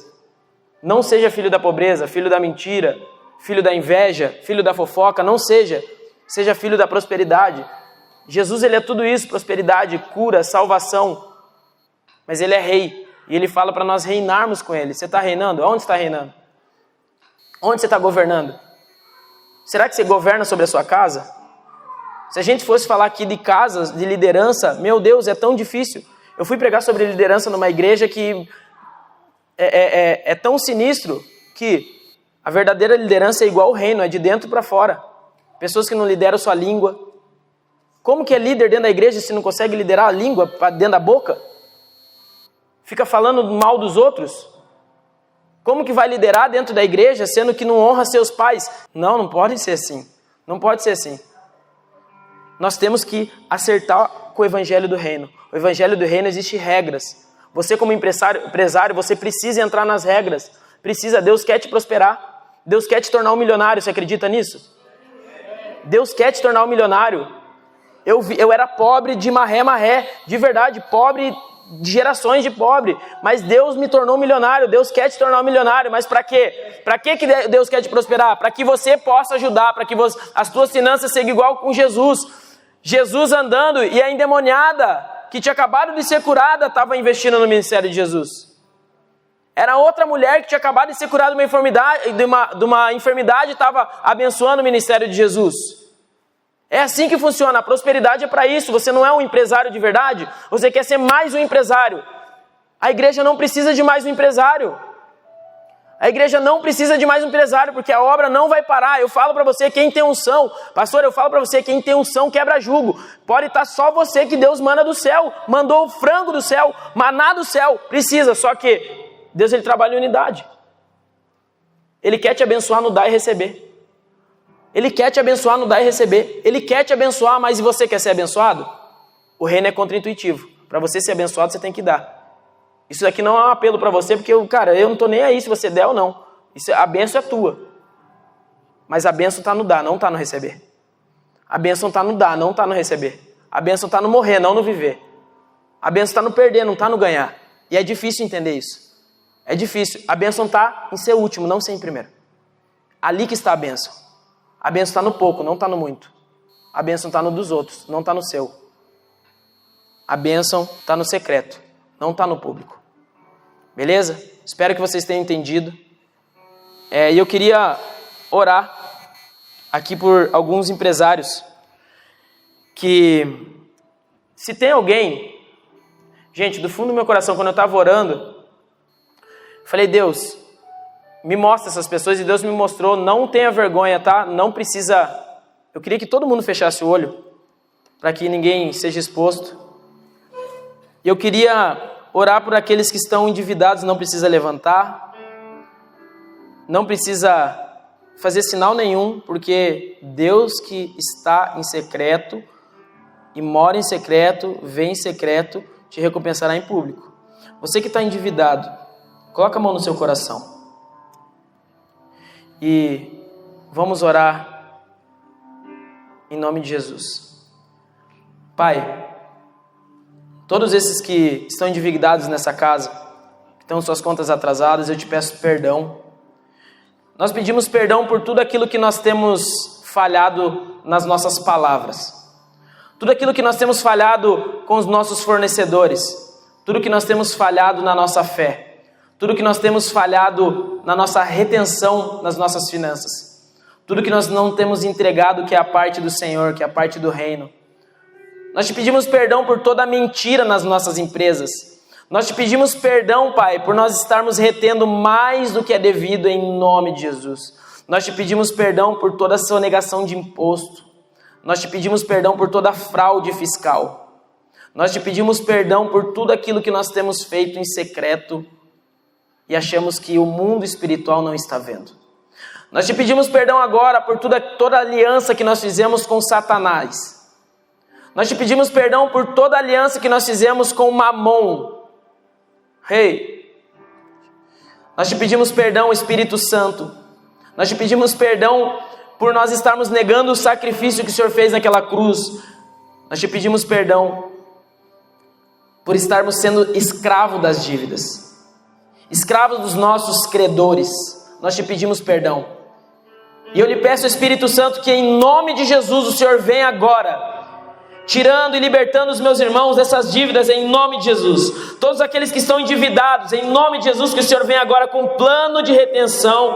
Não seja filho da pobreza, filho da mentira, filho da inveja, filho da fofoca, não seja. Seja filho da prosperidade. Jesus, ele é tudo isso, prosperidade, cura, salvação. Mas ele é rei. E ele fala para nós reinarmos com ele. Você está reinando? Onde está reinando? Onde você está governando? Será que você governa sobre a sua casa? Se a gente fosse falar aqui de casas, de liderança, meu Deus, é tão difícil. Eu fui pregar sobre liderança numa igreja que é tão sinistro que a verdadeira liderança é igual ao reino, é de dentro para fora. Pessoas que não lideram sua língua. Como que é líder dentro da igreja se não consegue liderar a língua para dentro da boca? Fica falando mal dos outros? Como que vai liderar dentro da igreja sendo que não honra seus pais? Não pode ser assim. Não pode ser assim. Nós temos que acertar com o evangelho do reino. O evangelho do reino existe regras. Você como empresário, você precisa entrar nas regras. Deus quer te prosperar. Deus quer te tornar um milionário. Você acredita nisso? Deus quer te tornar um milionário. Eu era pobre de maré, de verdade, pobre de gerações de pobre, mas Deus me tornou milionário. Deus quer te tornar um milionário, mas para quê? Para que Deus quer te prosperar? Para que você possa ajudar, para que as tuas finanças sejam igual com Jesus. Jesus andando e a endemoniada que tinha acabado de ser curada estava investindo no ministério de Jesus. Era outra mulher que tinha acabado de ser curada de uma enfermidade e estava abençoando o ministério de Jesus. É assim que funciona, a prosperidade é para isso. Você não é um empresário de verdade, você quer ser mais um empresário. A igreja não precisa de mais um empresário. A igreja não precisa de mais um empresário, porque a obra não vai parar. Eu falo para você, quem tem unção, pastor, eu falo para você, quem tem unção quebra jugo. Pode estar só você que Deus manda do céu, mandou o frango do céu, maná do céu, precisa, só que Deus ele trabalha em unidade. Ele quer te abençoar no dar e receber. Ele quer te abençoar no dar e receber. Ele quer te abençoar, mas e você quer ser abençoado? O reino é contraintuitivo. Para você ser abençoado, você tem que dar. Isso daqui não é um apelo para você, porque, cara, eu não estou nem aí se você der ou não. A bênção é tua. Mas a bênção está no dar, não está no receber. A bênção está no dar, não está no receber. A bênção está no morrer, não no viver. A bênção está no perder, não está no ganhar. E é difícil entender isso. É difícil. A bênção está em ser o último, não ser em primeiro. Ali que está a bênção. A bênção está no pouco, não está no muito. A bênção está no dos outros, não está no seu. A bênção está no secreto, não está no público. Beleza? Espero que vocês tenham entendido. E eu queria orar aqui por alguns empresários que, se tem alguém, gente, do fundo do meu coração, quando eu estava orando, falei, Deus, me mostra essas pessoas, e Deus me mostrou, não tenha vergonha, tá? Não precisa, eu queria que todo mundo fechasse o olho, para que ninguém seja exposto. E eu queria orar por aqueles que estão endividados, não precisa levantar, não precisa fazer sinal nenhum, porque Deus que está em secreto e mora em secreto, vê em secreto, te recompensará em público. Você que está endividado, coloca a mão no seu coração. E vamos orar em nome de Jesus. Pai, todos esses que estão endividados nessa casa, que estão suas contas atrasadas, eu te peço perdão. Nós pedimos perdão por tudo aquilo que nós temos falhado nas nossas palavras. Tudo aquilo que nós temos falhado com os nossos fornecedores. Tudo que nós temos falhado na nossa fé. Tudo que nós temos falhado na nossa retenção nas nossas finanças. Tudo que nós não temos entregado, que é a parte do Senhor, que é a parte do reino. Nós te pedimos perdão por toda a mentira nas nossas empresas. Nós te pedimos perdão, Pai, por nós estarmos retendo mais do que é devido em nome de Jesus. Nós te pedimos perdão por toda a sonegação de imposto. Nós te pedimos perdão por toda a fraude fiscal. Nós te pedimos perdão por tudo aquilo que nós temos feito em secreto e achamos que o mundo espiritual não está vendo. Nós te pedimos perdão agora por toda a aliança que nós fizemos com Satanás. Nós te pedimos perdão por toda a aliança que nós fizemos com Mamon. Nós te pedimos perdão, Espírito Santo. Nós te pedimos perdão por nós estarmos negando o sacrifício que o Senhor fez naquela cruz. Nós te pedimos perdão por estarmos sendo escravos das dívidas, escravos dos nossos credores. Nós te pedimos perdão. E eu lhe peço, Espírito Santo, que em nome de Jesus o Senhor venha agora, tirando e libertando os meus irmãos dessas dívidas em nome de Jesus. Todos aqueles que estão endividados, em nome de Jesus, que o Senhor venha agora com um plano de redenção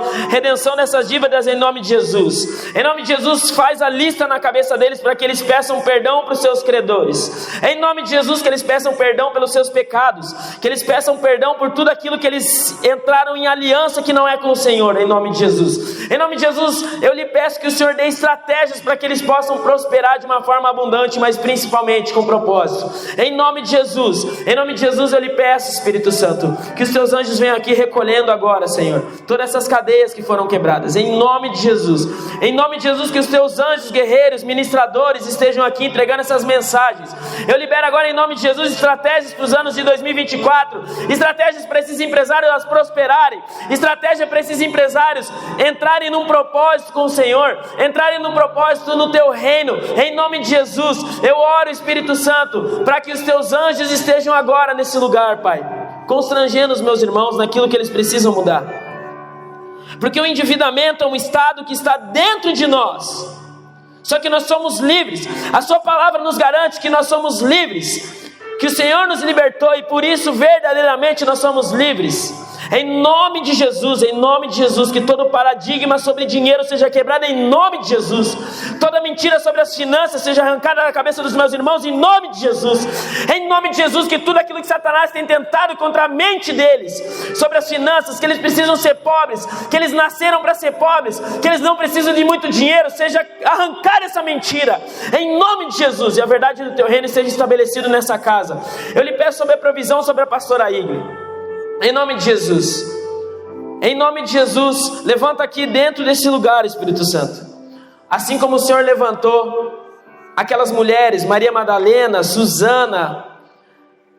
dessas dívidas em nome de Jesus. Em nome de Jesus, faz a lista na cabeça deles para que eles peçam perdão para os seus credores. Em nome de Jesus, que eles peçam perdão pelos seus pecados, que eles peçam perdão por tudo aquilo que eles entraram em aliança que não é com o Senhor, em nome de Jesus. Em nome de Jesus, eu lhe peço que o Senhor dê estratégias para que eles possam prosperar de uma forma abundante, mas principalmente com propósito. Em nome de Jesus eu lhe peço, Espírito Santo, que os teus anjos venham aqui recolhendo agora, Senhor, todas essas cadeias que foram quebradas, em nome de Jesus, que os teus anjos guerreiros, ministradores estejam aqui entregando essas mensagens. Eu libero agora em nome de Jesus estratégias para os anos de 2024, estratégias para esses empresários prosperarem, estratégia para esses empresários entrarem num propósito com o Senhor, entrarem num propósito no teu reino, em nome de Jesus. Eu oro, Espírito Santo, para que os teus anjos estejam agora nesse lugar, Pai, constrangendo os meus irmãos naquilo que eles precisam mudar. Porque o endividamento é um estado que está dentro de nós. Só que nós somos livres. A sua palavra nos garante que nós somos livres, que o Senhor nos libertou e por isso verdadeiramente nós somos livres. Em nome de Jesus, que todo paradigma sobre dinheiro seja quebrado em nome de Jesus. Toda mentira sobre as finanças seja arrancada da cabeça dos meus irmãos em nome de Jesus. Em nome de Jesus, que tudo aquilo que Satanás tem tentado contra a mente deles, sobre as finanças, que eles precisam ser pobres, que eles nasceram para ser pobres, que eles não precisam de muito dinheiro, seja arrancada essa mentira, em nome de Jesus, e a verdade do teu reino seja estabelecida nessa casa. Eu lhe peço sobre a provisão sobre a pastora Igli. Em nome de Jesus. Em nome de Jesus, levanta aqui dentro desse lugar, Espírito Santo. Assim como o Senhor levantou aquelas mulheres, Maria Madalena, Susana,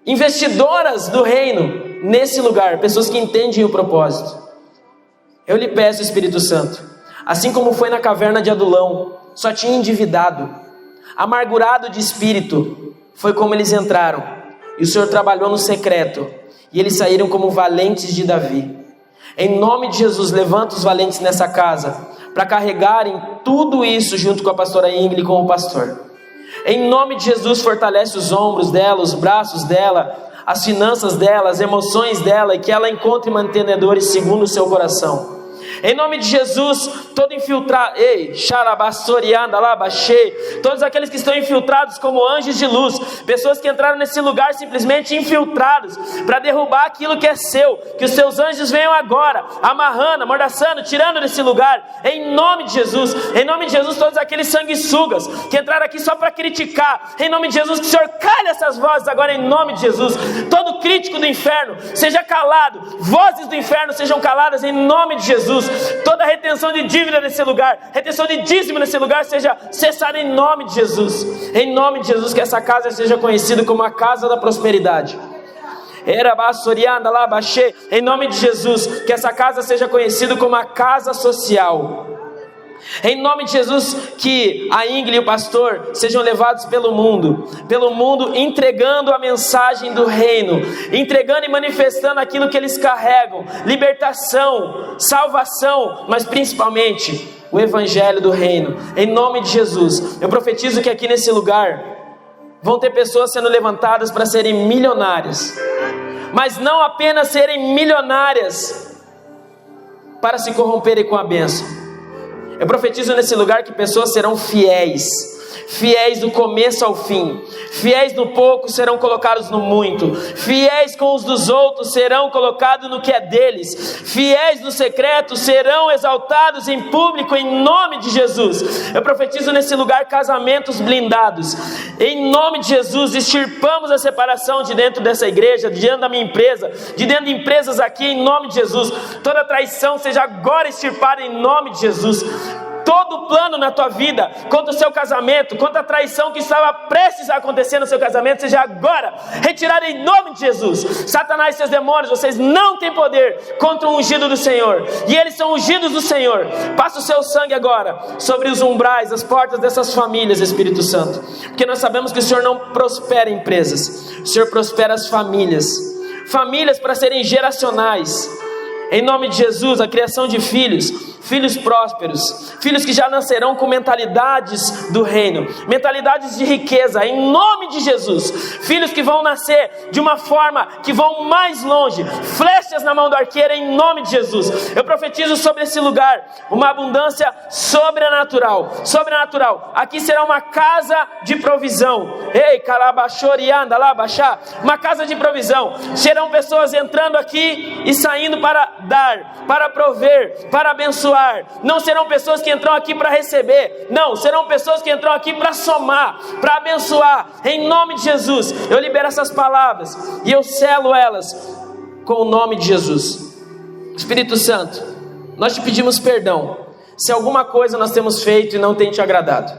investidoras do reino, nesse lugar, pessoas que entendem o propósito. Eu lhe peço, Espírito Santo, assim como foi na caverna de Adulão, só tinha endividado, amargurado de espírito, foi como eles entraram, e o Senhor trabalhou no secreto, e eles saíram como valentes de Davi. Em nome de Jesus, levanta os valentes nessa casa, para carregarem tudo isso junto com a pastora Ingrid e com o pastor. Em nome de Jesus, fortalece os ombros dela, os braços dela, as finanças dela, as emoções dela, e que ela encontre mantenedores segundo o seu coração. Em nome de Jesus, todo infiltrado, todos aqueles que estão infiltrados como anjos de luz, pessoas que entraram nesse lugar simplesmente infiltrados, para derrubar aquilo que é seu, que os seus anjos venham agora, amarrando, amordaçando, tirando desse lugar, em nome de Jesus. Em nome de Jesus, todos aqueles sanguessugas, que entraram aqui só para criticar, em nome de Jesus, que o Senhor calhe essas vozes agora, em nome de Jesus. Todo crítico do inferno, seja calado, vozes do inferno sejam caladas, em nome de Jesus. Toda retenção de dívida nesse lugar, retenção de dízimo nesse lugar, seja cessada em nome de Jesus. Em nome de Jesus, que essa casa seja conhecida como a casa da prosperidade. Em nome de Jesus, que essa casa seja conhecida como a casa social. Em nome de Jesus, que a Ingrid e o pastor sejam levados pelo mundo entregando a mensagem do reino, entregando e manifestando aquilo que eles carregam, libertação, salvação, mas principalmente o evangelho do reino. Em nome de Jesus, eu profetizo que aqui nesse lugar vão ter pessoas sendo levantadas para serem milionárias, mas não apenas serem milionárias para se corromperem com a bênção. Eu profetizo nesse lugar que pessoas serão fiéis do começo ao fim, fiéis no pouco serão colocados no muito, fiéis com os dos outros serão colocados no que é deles, fiéis no secreto serão exaltados em público, em nome de Jesus. Eu profetizo nesse lugar casamentos blindados, em nome de Jesus. Extirpamos a separação de dentro dessa igreja, de dentro da minha empresa, de dentro de empresas aqui, em nome de Jesus. Toda traição seja agora extirpada em nome de Jesus. Todo plano na tua vida, contra o seu casamento, contra a traição que estava prestes a acontecer no seu casamento, seja agora retirado em nome de Jesus. Satanás e seus demônios, vocês não têm poder contra o ungido do Senhor, e eles são ungidos do Senhor. Passa o seu sangue agora sobre os umbrais, as portas dessas famílias, Espírito Santo, porque nós sabemos que o Senhor não prospera empresas, o Senhor prospera as famílias para serem geracionais. Em nome de Jesus, a criação de filhos prósperos, filhos que já nascerão com mentalidades do reino, mentalidades de riqueza, em nome de Jesus. Filhos que vão nascer de uma forma que vão mais longe, flechas na mão do arqueiro, em nome de Jesus. Eu profetizo sobre esse lugar uma abundância sobrenatural. Aqui será uma casa de provisão. Uma casa de provisão. Serão pessoas entrando aqui e saindo para dar, para prover, para abençoar. Não serão pessoas que entram aqui para receber, não, serão pessoas que entram aqui para somar, para abençoar. Em nome de Jesus, eu libero essas palavras e eu selo elas com o nome de Jesus. Espírito Santo, nós te pedimos perdão se alguma coisa nós temos feito e não tem te agradado,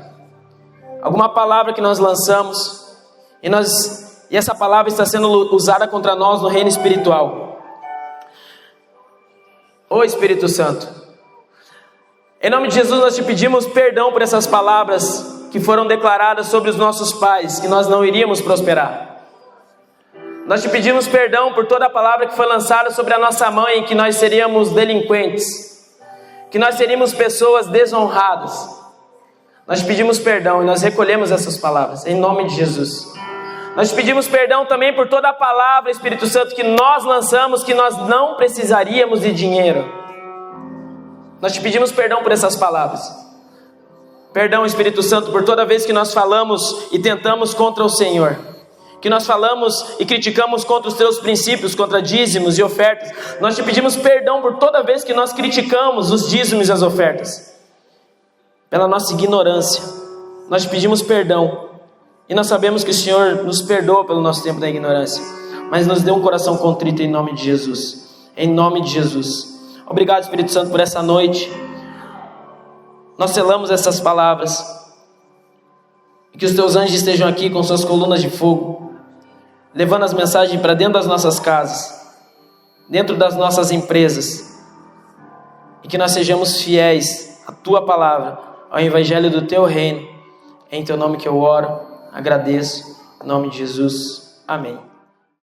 alguma palavra que nós lançamos e essa palavra está sendo usada contra nós no reino espiritual. Ô Espírito Santo, em nome de Jesus, nós te pedimos perdão por essas palavras que foram declaradas sobre os nossos pais, que nós não iríamos prosperar. Nós te pedimos perdão por toda a palavra que foi lançada sobre a nossa mãe, que nós seríamos delinquentes, que nós seríamos pessoas desonradas. Nós te pedimos perdão e nós recolhemos essas palavras, em nome de Jesus. Nós te pedimos perdão também por toda a palavra, Espírito Santo, que nós lançamos, que nós não precisaríamos de dinheiro. Nós te pedimos perdão por essas palavras. Perdão, Espírito Santo, por toda vez que nós falamos e tentamos contra o Senhor, que nós falamos e criticamos contra os teus princípios, contra dízimos e ofertas. Nós te pedimos perdão por toda vez que nós criticamos os dízimos e as ofertas, pela nossa ignorância. Nós te pedimos perdão e nós sabemos que o Senhor nos perdoa pelo nosso tempo da ignorância, mas nos dê um coração contrito em nome de Jesus. Em nome de Jesus. Obrigado, Espírito Santo, por essa noite. Nós selamos essas palavras. E que os teus anjos estejam aqui com suas colunas de fogo, levando as mensagens para dentro das nossas casas, dentro das nossas empresas. E que nós sejamos fiéis à tua palavra, ao evangelho do teu reino. É em teu nome que eu oro, agradeço. Em nome de Jesus. Amém.